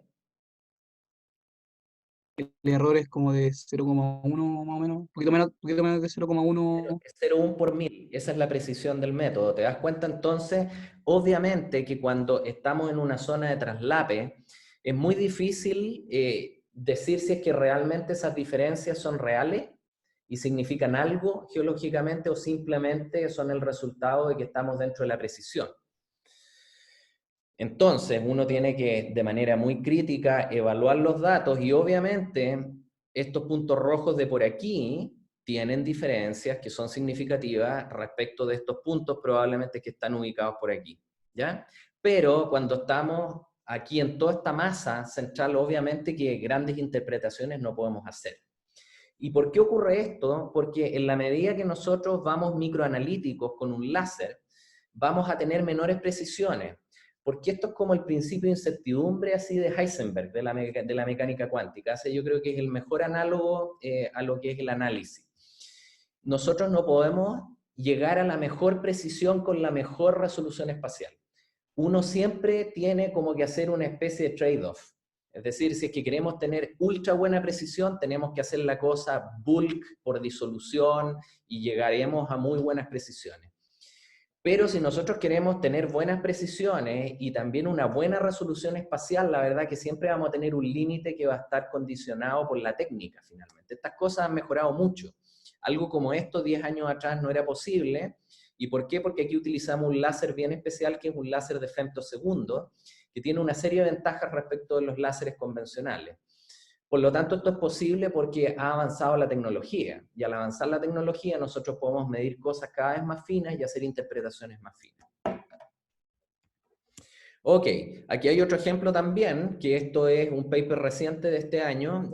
El error es como de 0,1 más o menos, un poquito menos de 0,1. Es 0,1 por mil, esa es la precisión del método. ¿Te das cuenta entonces? Obviamente que cuando estamos en una zona de traslape, es muy difícil decir si es que realmente esas diferencias son reales y significan algo geológicamente o simplemente son el resultado de que estamos dentro de la precisión. Entonces, uno tiene que, de manera muy crítica, evaluar los datos y obviamente estos puntos rojos de por aquí tienen diferencias que son significativas respecto de estos puntos probablemente que están ubicados por aquí, ¿ya? Pero cuando estamos aquí en toda esta masa central, obviamente que grandes interpretaciones no podemos hacer. ¿Y por qué ocurre esto? Porque en la medida que nosotros vamos microanalíticos con un láser, vamos a tener menores precisiones, porque esto es como el principio de incertidumbre así de Heisenberg, de la mecánica cuántica. Así yo creo que es el mejor análogo a lo que es el análisis. Nosotros no podemos llegar a la mejor precisión con la mejor resolución espacial. Uno siempre tiene como que hacer una especie de trade-off. Es decir, si es que queremos tener ultra buena precisión, tenemos que hacer la cosa bulk por disolución y llegaremos a muy buenas precisiones. Pero si nosotros queremos tener buenas precisiones y también una buena resolución espacial, la verdad que siempre vamos a tener un límite que va a estar condicionado por la técnica finalmente. Estas cosas han mejorado mucho. Algo como esto 10 años atrás no era posible. ¿Y por qué? Porque aquí utilizamos un láser bien especial que es un láser de femtosegundos, que tiene una serie de ventajas respecto de los láseres convencionales. Por lo tanto, esto es posible porque ha avanzado la tecnología, y al avanzar la tecnología nosotros podemos medir cosas cada vez más finas y hacer interpretaciones más finas. Ok, aquí hay otro ejemplo también, que esto es un paper reciente de este año,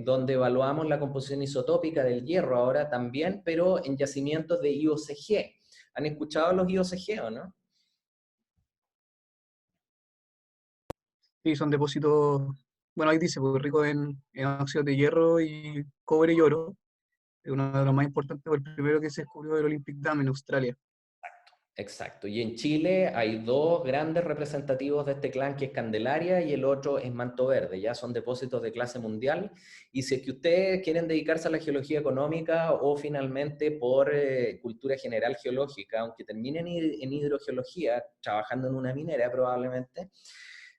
donde evaluamos la composición isotópica del hierro ahora también, pero en yacimientos de IOCG. ¿Han escuchado los IOCG o no? Sí, son depósitos, bueno, ahí dice, pues, rico en óxidos de hierro y cobre y oro. Es uno de los más importantes, fue el primero que se descubrió del Olympic Dam en Australia. Exacto. Y en Chile hay dos grandes representativos de este clan, que es Candelaria y el otro es Manto Verde. Ya son depósitos de clase mundial. Y si es que ustedes quieren dedicarse a la geología económica o finalmente por cultura general geológica, aunque terminen en hidrogeología, trabajando en una minera probablemente,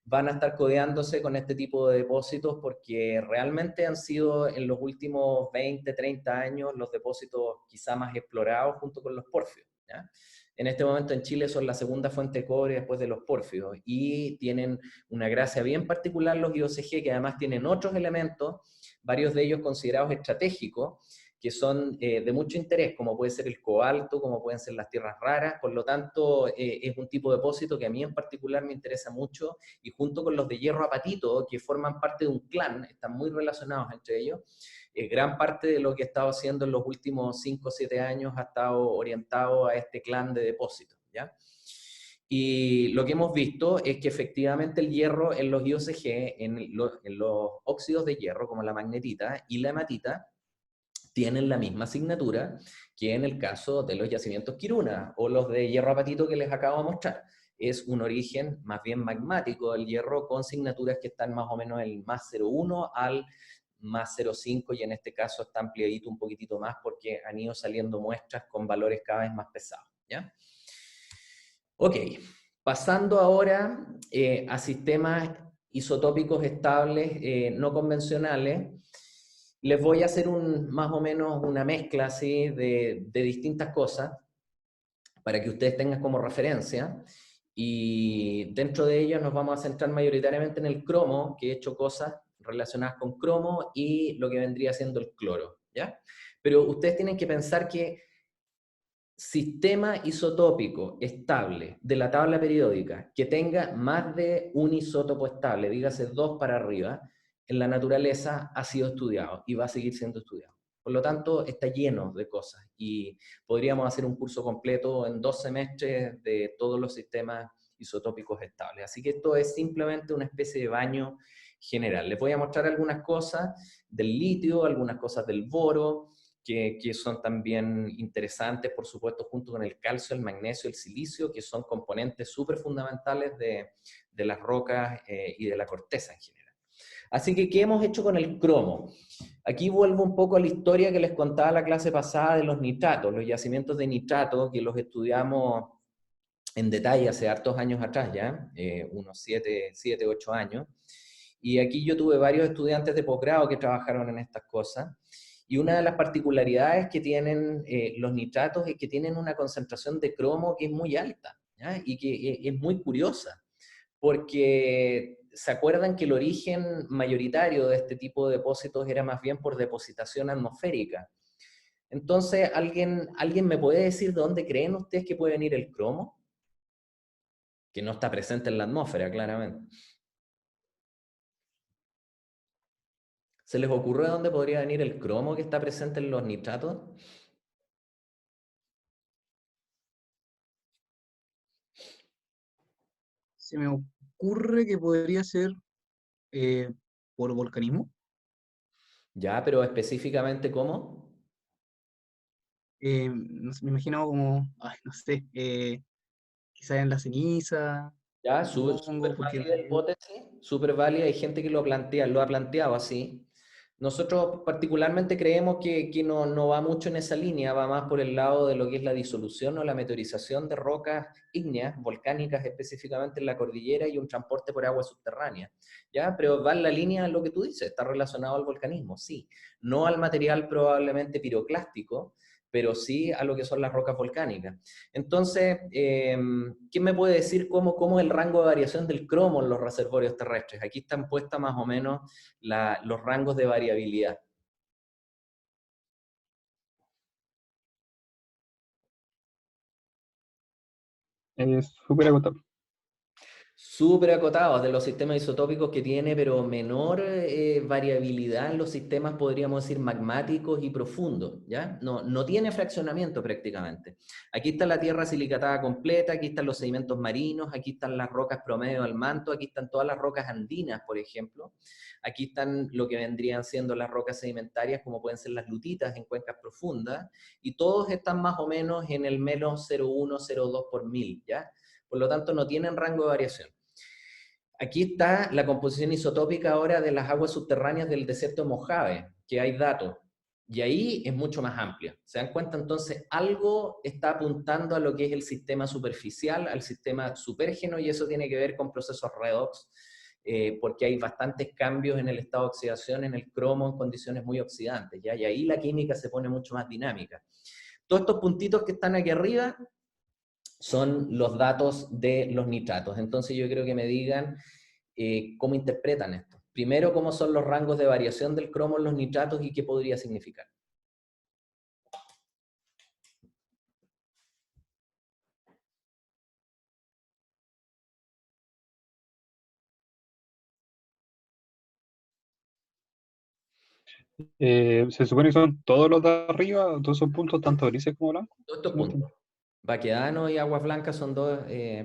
van a estar codeándose con este tipo de depósitos porque realmente han sido en los últimos 20, 30 años los depósitos quizá más explorados junto con los pórfidos, ¿ya? En este momento en Chile son la segunda fuente de cobre después de los pórfidos y tienen una gracia bien particular los IOCG, que además tienen otros elementos, varios de ellos considerados estratégicos, que son de mucho interés, como puede ser el cobalto, como pueden ser las tierras raras. Por lo tanto, es un tipo de depósito que a mí en particular me interesa mucho, y junto con los de hierro apatito, que forman parte de un clan, están muy relacionados entre ellos. Gran parte de lo que he estado haciendo en los últimos 5 o 7 años ha estado orientado a este clan de depósitos, ¿ya? Y lo que hemos visto es que efectivamente el hierro en los IOCG, en los óxidos de hierro, como la magnetita y la hematita, tienen la misma asignatura que en el caso de los yacimientos Quiruna o los de hierro apatito que les acabo de mostrar. Es un origen más bien magmático del hierro, con signaturas que están más o menos el más 0,1 al más 0,5, y en este caso está ampliadito un poquitito más porque han ido saliendo muestras con valores cada vez más pesados, ¿ya? Ok, pasando ahora a sistemas isotópicos estables no convencionales. Les voy a hacer más o menos una mezcla así de distintas cosas para que ustedes tengan como referencia, y dentro de ellos nos vamos a centrar mayoritariamente en el cromo, que he hecho cosas relacionadas con cromo y lo que vendría siendo el cloro, ¿ya? Pero ustedes tienen que pensar que sistema isotópico estable de la tabla periódica que tenga más de un isótopo estable, dígase 2 para arriba, en la naturaleza ha sido estudiado y va a seguir siendo estudiado. Por lo tanto, está lleno de cosas y podríamos hacer un curso completo en 2 semestres de todos los sistemas isotópicos estables. Así que esto es simplemente una especie de baño general. Les voy a mostrar algunas cosas del litio, algunas cosas del boro, que son también interesantes, por supuesto, junto con el calcio, el magnesio, el silicio, que son componentes súper fundamentales de las rocas y de la corteza en general. Así que, ¿qué hemos hecho con el cromo? Aquí vuelvo un poco a la historia que les contaba la clase pasada de los nitratos, los yacimientos de nitratos, que los estudiamos en detalle hace hartos años atrás ya, unos 7, 8 años. Y aquí yo tuve varios estudiantes de posgrado que trabajaron en estas cosas. Y una de las particularidades que tienen los nitratos es que tienen una concentración de cromo que es muy alta, ¿ya? Y que es muy curiosa, porque se acuerdan que el origen mayoritario de este tipo de depósitos era más bien por depositación atmosférica. Entonces, ¿alguien me puede decir de dónde creen ustedes que puede venir el cromo? Que no está presente en la atmósfera, claramente. ¿Se les ocurre de dónde podría venir el cromo que está presente en los nitratos? Se me ocurre que podría ser eh, por volcanismo. Ya, pero específicamente ¿cómo? Me imagino como, ay, no sé, quizás en la ceniza, Ya, súper supongo, porque válida la hipótesis, súper válida. Hay gente que lo ha planteado así. Nosotros particularmente creemos que no va mucho en esa línea, va más por el lado de lo que es la disolución o la meteorización de rocas ígneas, volcánicas específicamente en la cordillera, y un transporte por agua subterránea. ¿Ya? Pero va en la línea de lo que tú dices, está relacionado al volcanismo, sí. No al material probablemente piroclástico, pero sí a lo que son las rocas volcánicas. Entonces, ¿quién me puede decir cómo es el rango de variación del cromo en los reservorios terrestres? Aquí están puestas más o menos los rangos de variabilidad. Es súper agotable. súper acotados de los sistemas isotópicos que tiene, pero menor variabilidad en los sistemas, podríamos decir, magmáticos y profundos, ¿ya? No tiene fraccionamiento prácticamente. Aquí está la tierra silicatada completa, aquí están los sedimentos marinos, aquí están las rocas promedio del manto, aquí están todas las rocas andinas, por ejemplo. Aquí están lo que vendrían siendo las rocas sedimentarias, como pueden ser las lutitas en cuencas profundas, y todos están más o menos en el menos 0,1, 0,2 por mil, ¿ya? Por lo tanto, no tienen rango de variación. Aquí está la composición isotópica ahora de las aguas subterráneas del desierto de Mojave, que hay datos. Y ahí es mucho más amplia. ¿Se dan cuenta? Entonces, algo está apuntando a lo que es el sistema superficial, al sistema supérgeno, y eso tiene que ver con procesos redox, porque hay bastantes cambios en el estado de oxidación en el cromo en condiciones muy oxidantes, ¿ya? Y ahí la química se pone mucho más dinámica. Todos estos puntitos que están aquí arriba son los datos de los nitratos. Entonces yo creo que me digan cómo interpretan esto. Primero, cómo son los rangos de variación del cromo en los nitratos y qué podría significar. Se supone que son todos los de arriba, todos esos puntos, tanto grises como blancos. Todos estos puntos. Baquedano y Aguas Blancas son dos,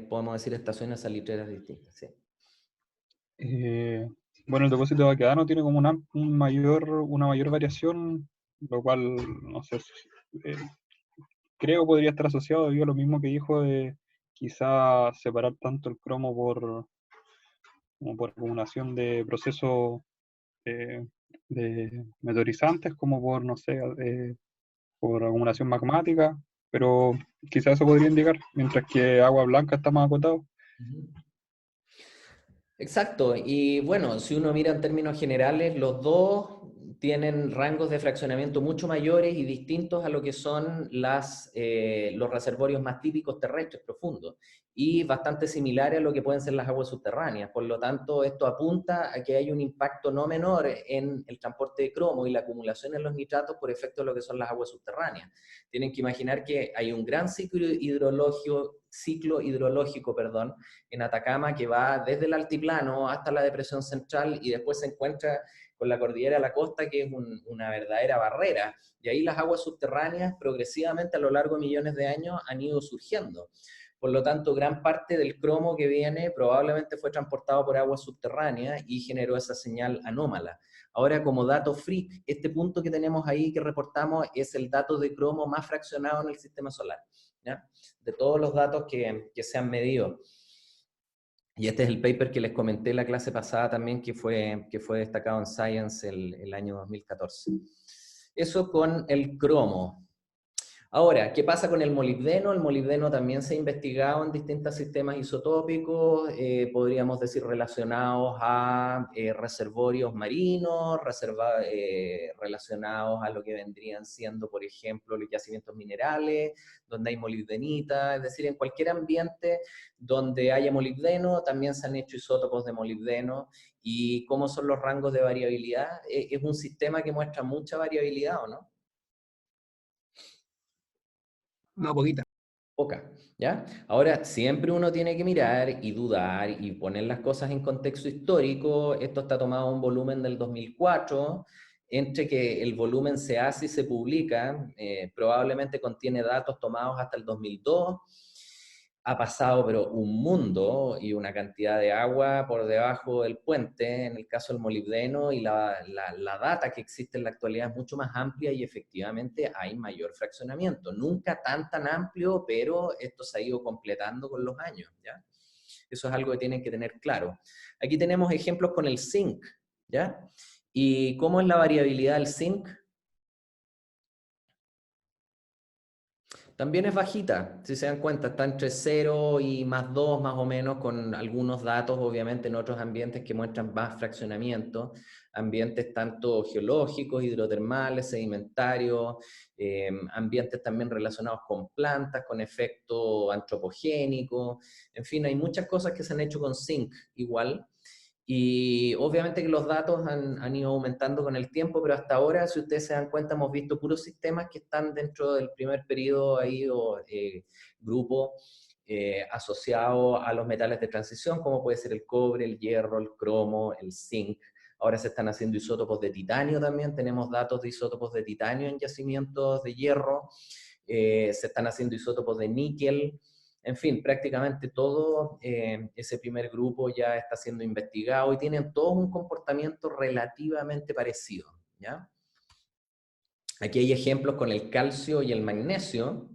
podemos decir, estaciones salitreras distintas. ¿Sí? Bueno, el depósito de Baquedano tiene como una mayor variación, lo cual, no sé, creo podría estar asociado debido a lo mismo que dijo de quizá separar tanto el cromo como por acumulación de procesos de meteorizantes como por, no sé, por acumulación magmática, pero quizás eso podría indicar, mientras que agua blanca está más acotado. Exacto, y bueno, si uno mira en términos generales, los dos tienen rangos de fraccionamiento mucho mayores y distintos a lo que son los reservorios más típicos terrestres profundos, y bastante similares a lo que pueden ser las aguas subterráneas. Por lo tanto, esto apunta a que hay un impacto no menor en el transporte de cromo y la acumulación en los nitratos por efecto de lo que son las aguas subterráneas. Tienen que imaginar que hay un gran ciclo hidrológico, en Atacama, que va desde el altiplano hasta la depresión central y después se encuentra con la cordillera de la costa, que es una verdadera barrera. Y ahí las aguas subterráneas progresivamente a lo largo de millones de años han ido surgiendo. Por lo tanto, gran parte del cromo que viene probablemente fue transportado por aguas subterráneas y generó esa señal anómala. Ahora, como dato freak, este punto que tenemos ahí que reportamos es el dato de cromo más fraccionado en el sistema solar, ¿ya? De todos los datos que se han medido. Y este es el paper que les comenté la clase pasada también, que fue destacado en Science el año 2014. Eso con el cromo. Ahora, ¿qué pasa con el molibdeno? El molibdeno también se ha investigado en distintos sistemas isotópicos, podríamos decir relacionados a reservorios marinos, relacionados a lo que vendrían siendo, por ejemplo, los yacimientos minerales, donde hay molibdenita, es decir, en cualquier ambiente donde haya molibdeno, también se han hecho isótopos de molibdeno. ¿Y cómo son los rangos de variabilidad? Es un sistema que muestra mucha variabilidad, ¿o no? No, poquita. Poca, ¿ya? Ahora, siempre uno tiene que mirar y dudar y poner las cosas en contexto histórico. Esto está tomado un volumen del 2004, entre que el volumen se hace y se publica, probablemente contiene datos tomados hasta el 2002. Ha pasado, pero un mundo y una cantidad de agua por debajo del puente, en el caso del molibdeno, y la data que existe en la actualidad es mucho más amplia y efectivamente hay mayor fraccionamiento. Nunca tan amplio, pero esto se ha ido completando con los años, ¿ya? Eso es algo que tienen que tener claro. Aquí tenemos ejemplos con el zinc, ¿ya? ¿Y cómo es la variabilidad del zinc? También es bajita, si se dan cuenta, está entre 0 y más 2 más o menos, con algunos datos obviamente en otros ambientes que muestran más fraccionamiento, ambientes tanto geológicos, hidrotermales, sedimentarios, ambientes también relacionados con plantas, con efecto antropogénico, en fin, hay muchas cosas que se han hecho con zinc igual. Y obviamente que los datos han ido aumentando con el tiempo, pero hasta ahora, si ustedes se dan cuenta, hemos visto puros sistemas que están dentro del primer periodo ahí, o grupo asociados a los metales de transición, como puede ser el cobre, el hierro, el cromo, el zinc. Ahora se están haciendo isótopos de titanio también, tenemos datos de isótopos de titanio en yacimientos de hierro, se están haciendo isótopos de níquel, en fin, prácticamente todo ese primer grupo ya está siendo investigado y tienen todos un comportamiento relativamente parecido, ¿ya? Aquí hay ejemplos con el calcio y el magnesio.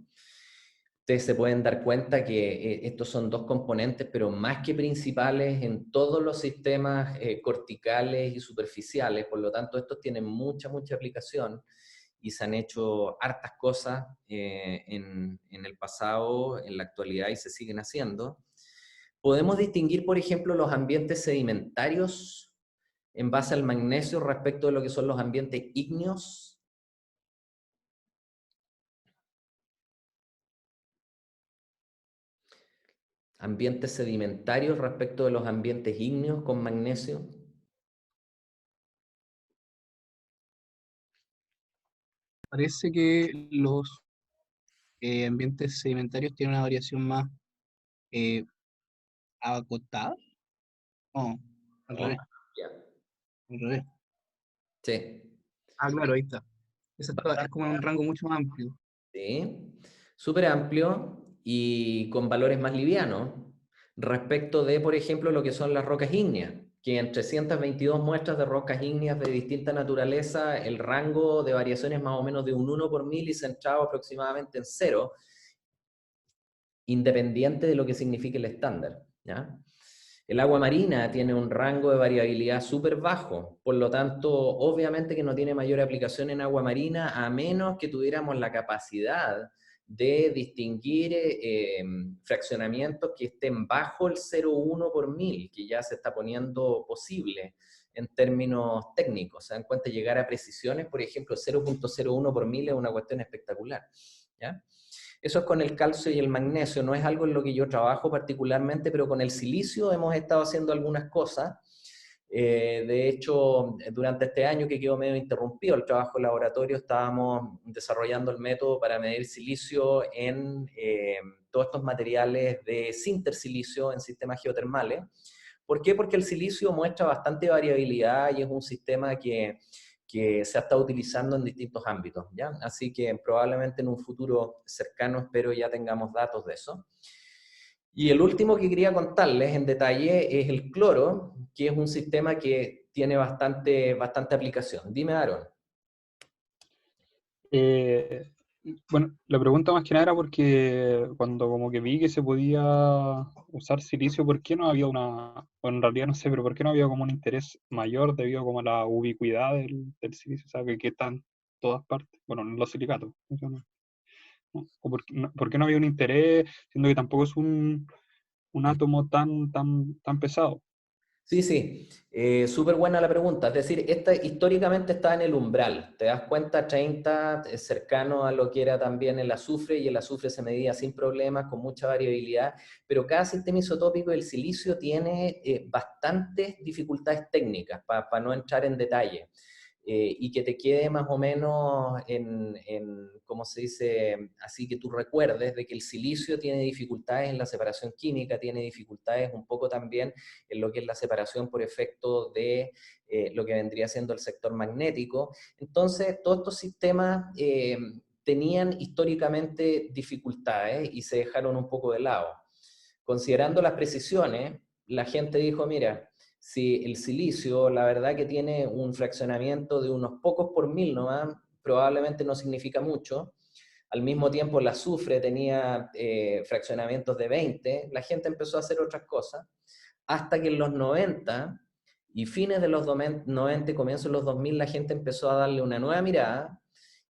Ustedes se pueden dar cuenta que estos son dos componentes, pero más que principales en todos los sistemas corticales y superficiales, por lo tanto estos tienen mucha aplicación y se han hecho hartas cosas en el pasado, en la actualidad y se siguen haciendo. Podemos distinguir, por ejemplo, los ambientes sedimentarios en base al magnesio respecto de lo que son los ambientes ígneos. Ambientes sedimentarios respecto de los ambientes ígneos con magnesio. Parece que los ambientes sedimentarios tienen una variación más acotada. No, al revés, Ya. al revés. Sí. Ah, claro, ahí está. Es como en un rango mucho más amplio. Sí, súper amplio y con valores más livianos respecto de, por ejemplo, lo que son las rocas ígneas, que en 322 muestras de rocas ígneas de distinta naturaleza, el rango de variación es más o menos de un 1 por mil y centrado aproximadamente en 0, independiente de lo que signifique el estándar, ¿ya? El agua marina tiene un rango de variabilidad súper bajo, por lo tanto, obviamente que no tiene mayor aplicación en agua marina, a menos que tuviéramos la capacidad de distinguir fraccionamientos que estén bajo el 0,1 por mil, que ya se está poniendo posible en términos técnicos. Se dan cuenta, llegar a precisiones, por ejemplo, 0,01 por mil es una cuestión espectacular, ¿ya? Eso es con el calcio y el magnesio, no es algo en lo que yo trabajo particularmente, pero con el silicio hemos estado haciendo algunas cosas. De hecho, durante este año que quedó medio interrumpido el trabajo en laboratorio, estábamos desarrollando el método para medir silicio en todos estos materiales de sintersilicio en sistemas geotermales. ¿Por qué? Porque el silicio muestra bastante variabilidad y es un sistema que se ha estado utilizando en distintos ámbitos, ¿ya? Así que probablemente en un futuro cercano espero ya tengamos datos de eso. Y el último que quería contarles en detalle es el cloro, que es un sistema que tiene bastante aplicación. Dime, Aaron. Bueno, la pregunta más que nada era porque cuando como que vi que se podía usar silicio, ¿por qué no había una, bueno, en realidad no sé, pero por qué no había como un interés mayor debido como a la ubicuidad del silicio, o sea, que está en todas partes, bueno, en los silicatos, eso no. ¿O por qué no había un interés, siendo que tampoco es un átomo tan pesado? Sí, súper buena la pregunta. Es decir, esta históricamente está en el umbral. Te das cuenta, 30 es cercano a lo que era también el azufre, y el azufre se medía sin problemas, con mucha variabilidad, pero cada sistema isotópico del silicio tiene bastantes dificultades técnicas, para no entrar en detalle. Y que te quede más o menos ¿cómo se dice? Así que tú recuerdes de que el silicio tiene dificultades en la separación química, tiene dificultades un poco también en lo que es la separación por efecto de lo que vendría siendo el sector magnético. Entonces, todos estos sistemas tenían históricamente dificultades y se dejaron un poco de lado. Considerando las precisiones, la gente dijo, mira, si el silicio, la verdad que tiene un fraccionamiento de unos pocos por mil nomás, probablemente no significa mucho. Al mismo tiempo el azufre tenía fraccionamientos de 20, la gente empezó a hacer otras cosas, hasta que en los 90 y fines de los 90, comienzos de los 2000, la gente empezó a darle una nueva mirada,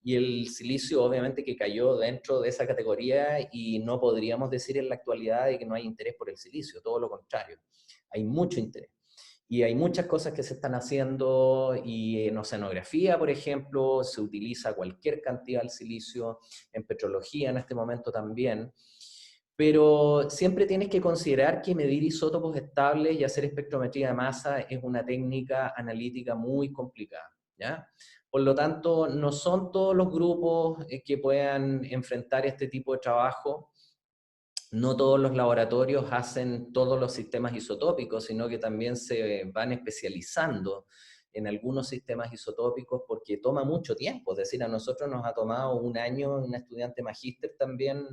y el silicio obviamente que cayó dentro de esa categoría, y no podríamos decir en la actualidad de que no hay interés por el silicio, todo lo contrario, hay mucho interés. Y hay muchas cosas que se están haciendo, y en oceanografía, por ejemplo, se utiliza cualquier cantidad del silicio, en petrología en este momento también, pero siempre tienes que considerar que medir isótopos estables y hacer espectrometría de masa es una técnica analítica muy complicada, ¿ya? Por lo tanto, no son todos los grupos que puedan enfrentar este tipo de trabajo. no todos los laboratorios hacen todos los sistemas isotópicos, sino que también se van especializando en algunos sistemas isotópicos porque toma mucho tiempo. Es decir, a nosotros nos ha tomado un año, un estudiante magíster también,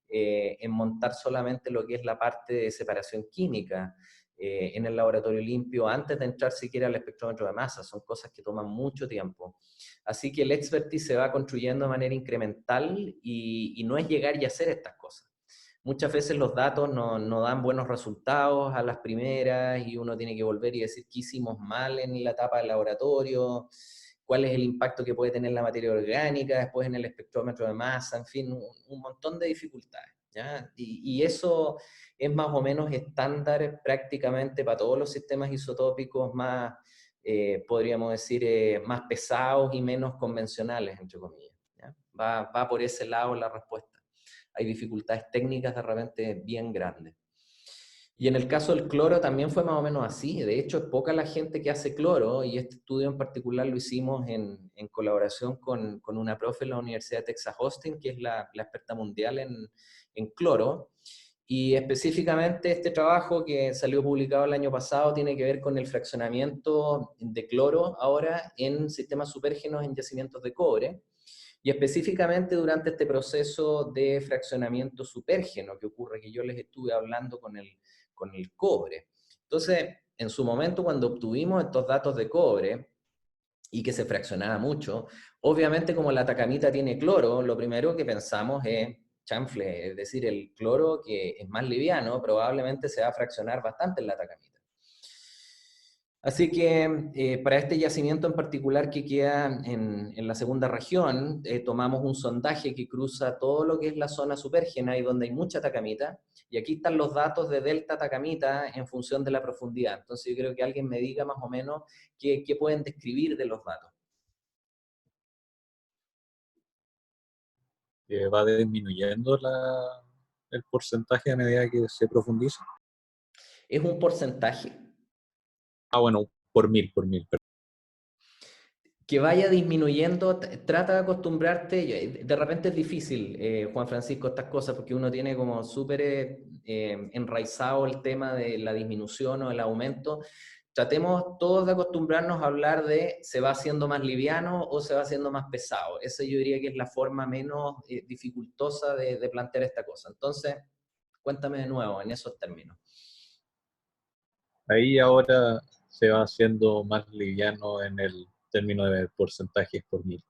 en montar solamente lo que es la parte de separación química en el laboratorio limpio antes de entrar siquiera al espectrómetro de masa. Son cosas que toman mucho tiempo. Así que el expertise se va construyendo de manera incremental y no es llegar y hacer estas cosas. Muchas veces los datos no dan buenos resultados a las primeras y uno tiene que volver y decir qué hicimos mal en la etapa del laboratorio, cuál es el impacto que puede tener la materia orgánica después en el espectrómetro de masa, en fin, un montón de dificultades, ¿ya? Y eso es más o menos estándar prácticamente para todos los sistemas isotópicos más, podríamos decir, más pesados y menos convencionales, entre comillas, ¿ya? Va por ese lado la respuesta. Hay dificultades técnicas de repente bien grandes. Y en el caso del cloro también fue más o menos así. De hecho, es poca la gente que hace cloro, y este estudio en particular lo hicimos en colaboración con una profe en la Universidad de Texas Austin, que es la experta mundial en cloro. Y específicamente este trabajo que salió publicado el año pasado tiene que ver con el fraccionamiento de cloro ahora en sistemas supérgenos en yacimientos de cobre. Y específicamente durante este proceso de fraccionamiento supérgeno que ocurre, que yo les estuve hablando con el cobre. Entonces, en su momento, cuando obtuvimos estos datos de cobre, y que se fraccionaba mucho, obviamente como la Atacamita tiene cloro, lo primero que pensamos es chanfle, es decir, el cloro que es más liviano, probablemente se va a fraccionar bastante en la Atacamita. Así que para este yacimiento en particular que queda en la segunda región, tomamos un sondaje que cruza todo lo que es la zona supérgena y donde hay mucha Atacamita, y aquí están los datos de delta Atacamita en función de la profundidad. Entonces yo creo que alguien me diga más o menos qué pueden describir de los datos. ¿Va disminuyendo el porcentaje a medida que se profundiza? Es un porcentaje. Ah, bueno, por mil. Que vaya disminuyendo, trata de acostumbrarte, de repente es difícil, Juan Francisco, estas cosas, porque uno tiene como súper enraizado el tema de la disminución o el aumento. Tratemos todos de acostumbrarnos a hablar de se va haciendo más liviano o se va haciendo más pesado. Esa yo diría que es la forma menos dificultosa de plantear esta cosa. Entonces, cuéntame de nuevo en esos términos. Ahí ahora se va haciendo más liviano en el término de porcentajes por mil.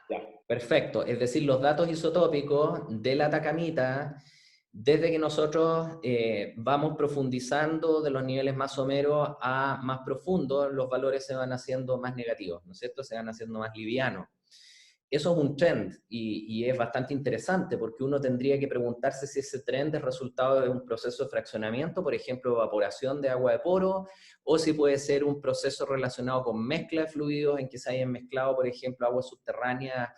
Ya, perfecto. Es decir, los datos isotópicos de la Atacamita, desde que nosotros vamos profundizando de los niveles más someros a más profundos, los valores se van haciendo más negativos, ¿no es cierto? Se van haciendo más livianos. Eso es un trend y es bastante interesante porque uno tendría que preguntarse si ese trend es resultado de un proceso de fraccionamiento, por ejemplo, evaporación de agua de poro, o si puede ser un proceso relacionado con mezcla de fluidos en que se hayan mezclado, por ejemplo, aguas subterráneas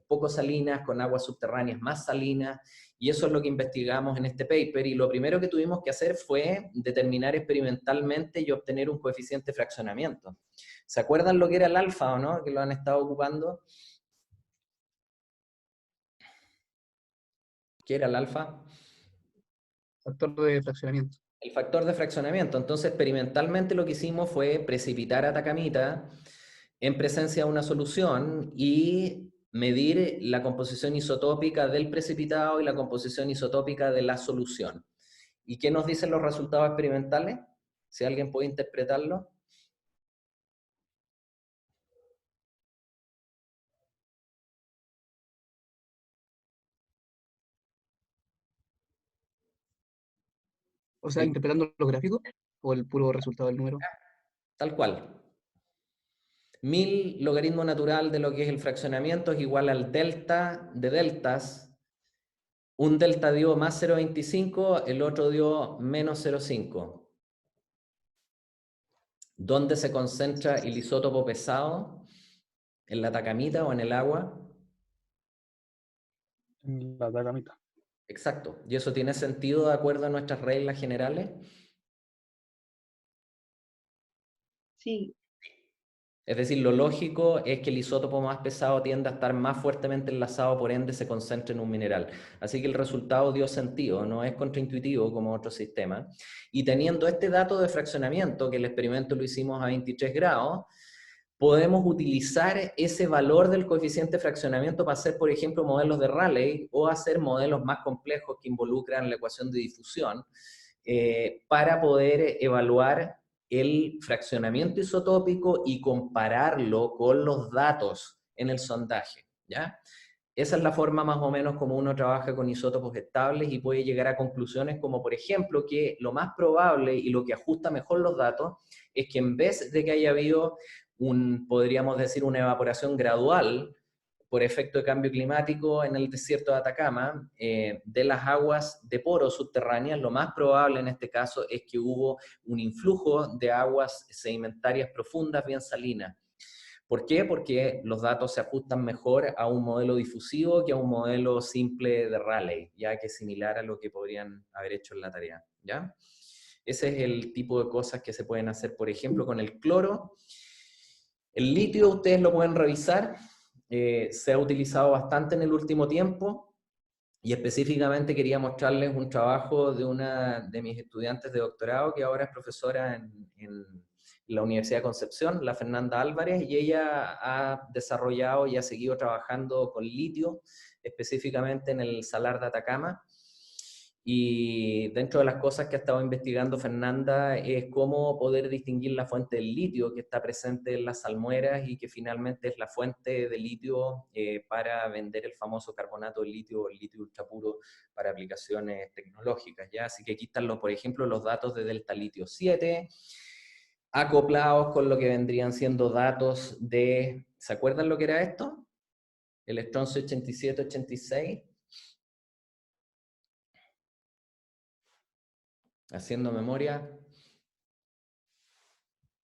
poco salinas con aguas subterráneas más salinas, y eso es lo que investigamos en este paper, y lo primero que tuvimos que hacer fue determinar experimentalmente y obtener un coeficiente de fraccionamiento. ¿Se acuerdan lo que era el alfa o no? Que lo han estado ocupando. ¿Qué era el alfa? Factor de fraccionamiento. El factor de fraccionamiento. Entonces, experimentalmente lo que hicimos fue precipitar Atacamita en presencia de una solución y medir la composición isotópica del precipitado y la composición isotópica de la solución. ¿Y qué nos dicen los resultados experimentales? Si alguien puede interpretarlo. O sea, interpretando los gráficos o el puro resultado del número. Tal cual. 1000 logaritmo natural de lo que es el fraccionamiento es igual al delta de deltas. Un delta dio más 0,25, el otro dio menos 0,5. ¿Dónde se concentra el isótopo pesado? ¿En la Atacamita o en el agua? En la Atacamita. Exacto. ¿Y eso tiene sentido de acuerdo a nuestras reglas generales? Sí. Es decir, lo lógico es que el isótopo más pesado tiende a estar más fuertemente enlazado, por ende se concentra en un mineral. Así que el resultado dio sentido, no es contraintuitivo como otros sistemas. Y teniendo este dato de fraccionamiento, que el experimento lo hicimos a 23 grados, podemos utilizar ese valor del coeficiente de fraccionamiento para hacer, por ejemplo, modelos de Rayleigh o hacer modelos más complejos que involucran la ecuación de difusión para poder evaluar el fraccionamiento isotópico y compararlo con los datos en el sondaje, ¿ya? Esa es la forma más o menos como uno trabaja con isótopos estables y puede llegar a conclusiones como, por ejemplo, que lo más probable y lo que ajusta mejor los datos es que en vez de que haya habido podríamos decir, una evaporación gradual por efecto de cambio climático en el desierto de Atacama, de las aguas de poros subterráneas, lo más probable en este caso es que hubo un influjo de aguas sedimentarias profundas bien salinas. ¿Por qué? Porque los datos se ajustan mejor a un modelo difusivo que a un modelo simple de Rayleigh, ya que es similar a lo que podrían haber hecho en la tarea, ¿ya? Ese es el tipo de cosas que se pueden hacer, por ejemplo, con el cloro. El litio, ustedes lo pueden revisar, se ha utilizado bastante en el último tiempo, y específicamente quería mostrarles un trabajo de una de mis estudiantes de doctorado, que ahora es profesora en la Universidad de Concepción, la Fernanda Álvarez, y ella ha desarrollado y ha seguido trabajando con litio, específicamente en el Salar de Atacama. Y dentro de las cosas que ha estado investigando Fernanda es cómo poder distinguir la fuente del litio que está presente en las salmueras y que finalmente es la fuente de litio para vender el famoso carbonato de litio o el litio ultrapuro para aplicaciones tecnológicas, ¿ya? Así que aquí están, por ejemplo, los datos de Delta Litio 7, acoplados con lo que vendrían siendo datos de... ¿Se acuerdan lo que era esto? El estroncio 87-86. Haciendo memoria.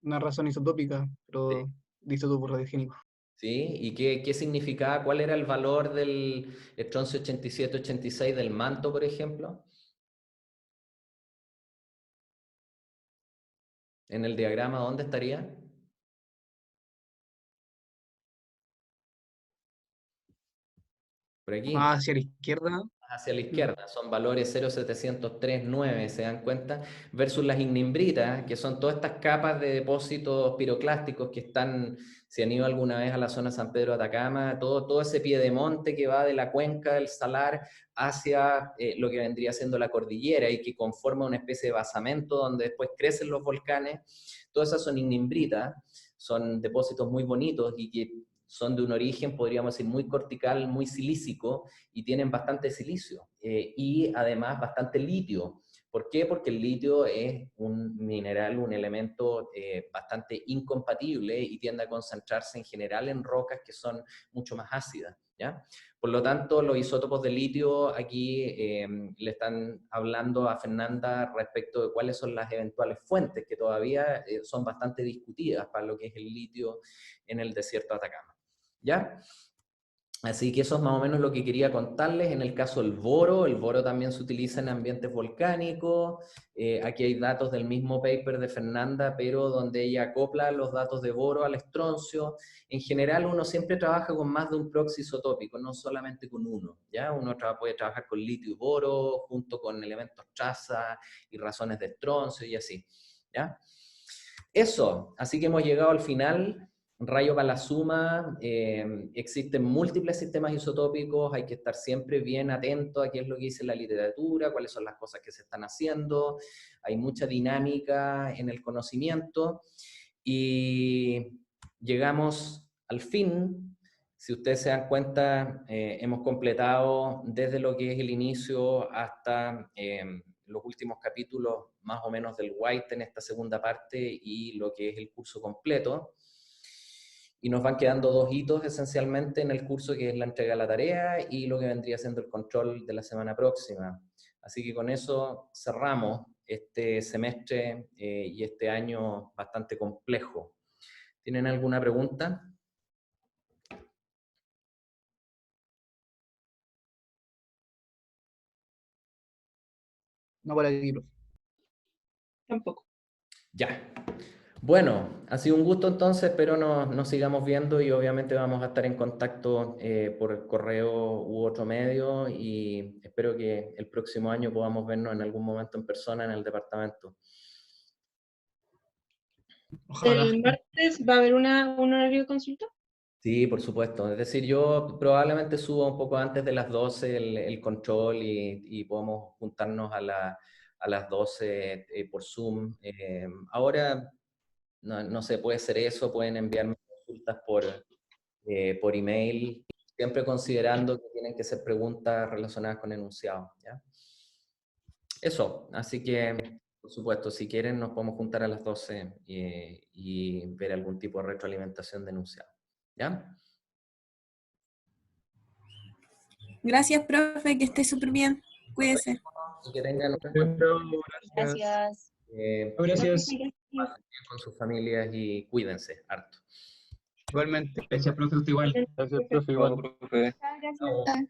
Una razón isotópica, pero Sí. de isótopo radiogénico. ¿Sí? ¿Y qué significaba? ¿Cuál era el valor del estroncio 87-86 del manto, por ejemplo? En el diagrama, ¿dónde estaría? Por aquí. Más hacia la izquierda. Hacia la izquierda, son valores 0,703,9, ¿se dan cuenta? Versus las ignimbritas, que son todas estas capas de depósitos piroclásticos que están, si han ido alguna vez a la zona San Pedro de Atacama, todo ese piedemonte que va de la cuenca del Salar hacia lo que vendría siendo la cordillera y que conforma una especie de basamento donde después crecen los volcanes, todas esas son ignimbritas, son depósitos muy bonitos y que son de un origen, podríamos decir, muy cortical, muy silícico, y tienen bastante silicio y además bastante litio. ¿Por qué? Porque el litio es un mineral, un elemento bastante incompatible y tiende a concentrarse en general en rocas que son mucho más ácidas, ¿ya? Por lo tanto, los isótopos de litio aquí le están hablando a Fernanda respecto de cuáles son las eventuales fuentes que todavía son bastante discutidas para lo que es el litio en el desierto de Atacama, ¿ya? Así que eso es más o menos lo que quería contarles. En el caso del boro, el boro también se utiliza en ambientes volcánicos. Aquí hay datos del mismo paper de Fernanda, pero donde ella acopla los datos de boro al estroncio. En general, uno siempre trabaja con más de un proxy isotópico, no solamente con uno, ¿ya? Uno puede trabajar con litio y boro, junto con elementos traza y razones de estroncio y así, ¿ya? Eso, así que hemos llegado al final. Rayo para la suma, existen múltiples sistemas isotópicos, hay que estar siempre bien atento a qué es lo que dice la literatura, cuáles son las cosas que se están haciendo, hay mucha dinámica en el conocimiento y llegamos al fin. Si ustedes se dan cuenta, hemos completado desde lo que es el inicio hasta los últimos capítulos más o menos del White en esta segunda parte y lo que es el curso completo. Y nos van quedando dos hitos esencialmente en el curso, que es la entrega de la tarea y lo que vendría siendo el control de la semana próxima. Así que con eso cerramos este semestre y este año bastante complejo. ¿Tienen alguna pregunta? No por aquí, profe. Tampoco. Ya. Bueno, ha sido un gusto entonces, espero nos sigamos viendo y obviamente vamos a estar en contacto por correo u otro medio y espero que el próximo año podamos vernos en algún momento en persona en el departamento. Ojalá. ¿El martes va a haber un horario de consulta? Sí, por supuesto. Es decir, yo probablemente suba un poco antes de las 12 el control y podamos juntarnos a las 12 por Zoom. Ahora, no sé, puede ser eso, pueden enviarme consultas por email, siempre considerando que tienen que ser preguntas relacionadas con enunciados, ¿ya? Eso, así que, por supuesto, si quieren nos podemos juntar a las 12 y ver algún tipo de retroalimentación de enunciado, ¿ya? Gracias, profe, que esté súper bien. Cuídese. Y que tengan Gracias. Gracias. con sus familias y cuídense harto. Igualmente. Gracias, profe, usted igual. Gracias, profe, igual. Profe. Gracias.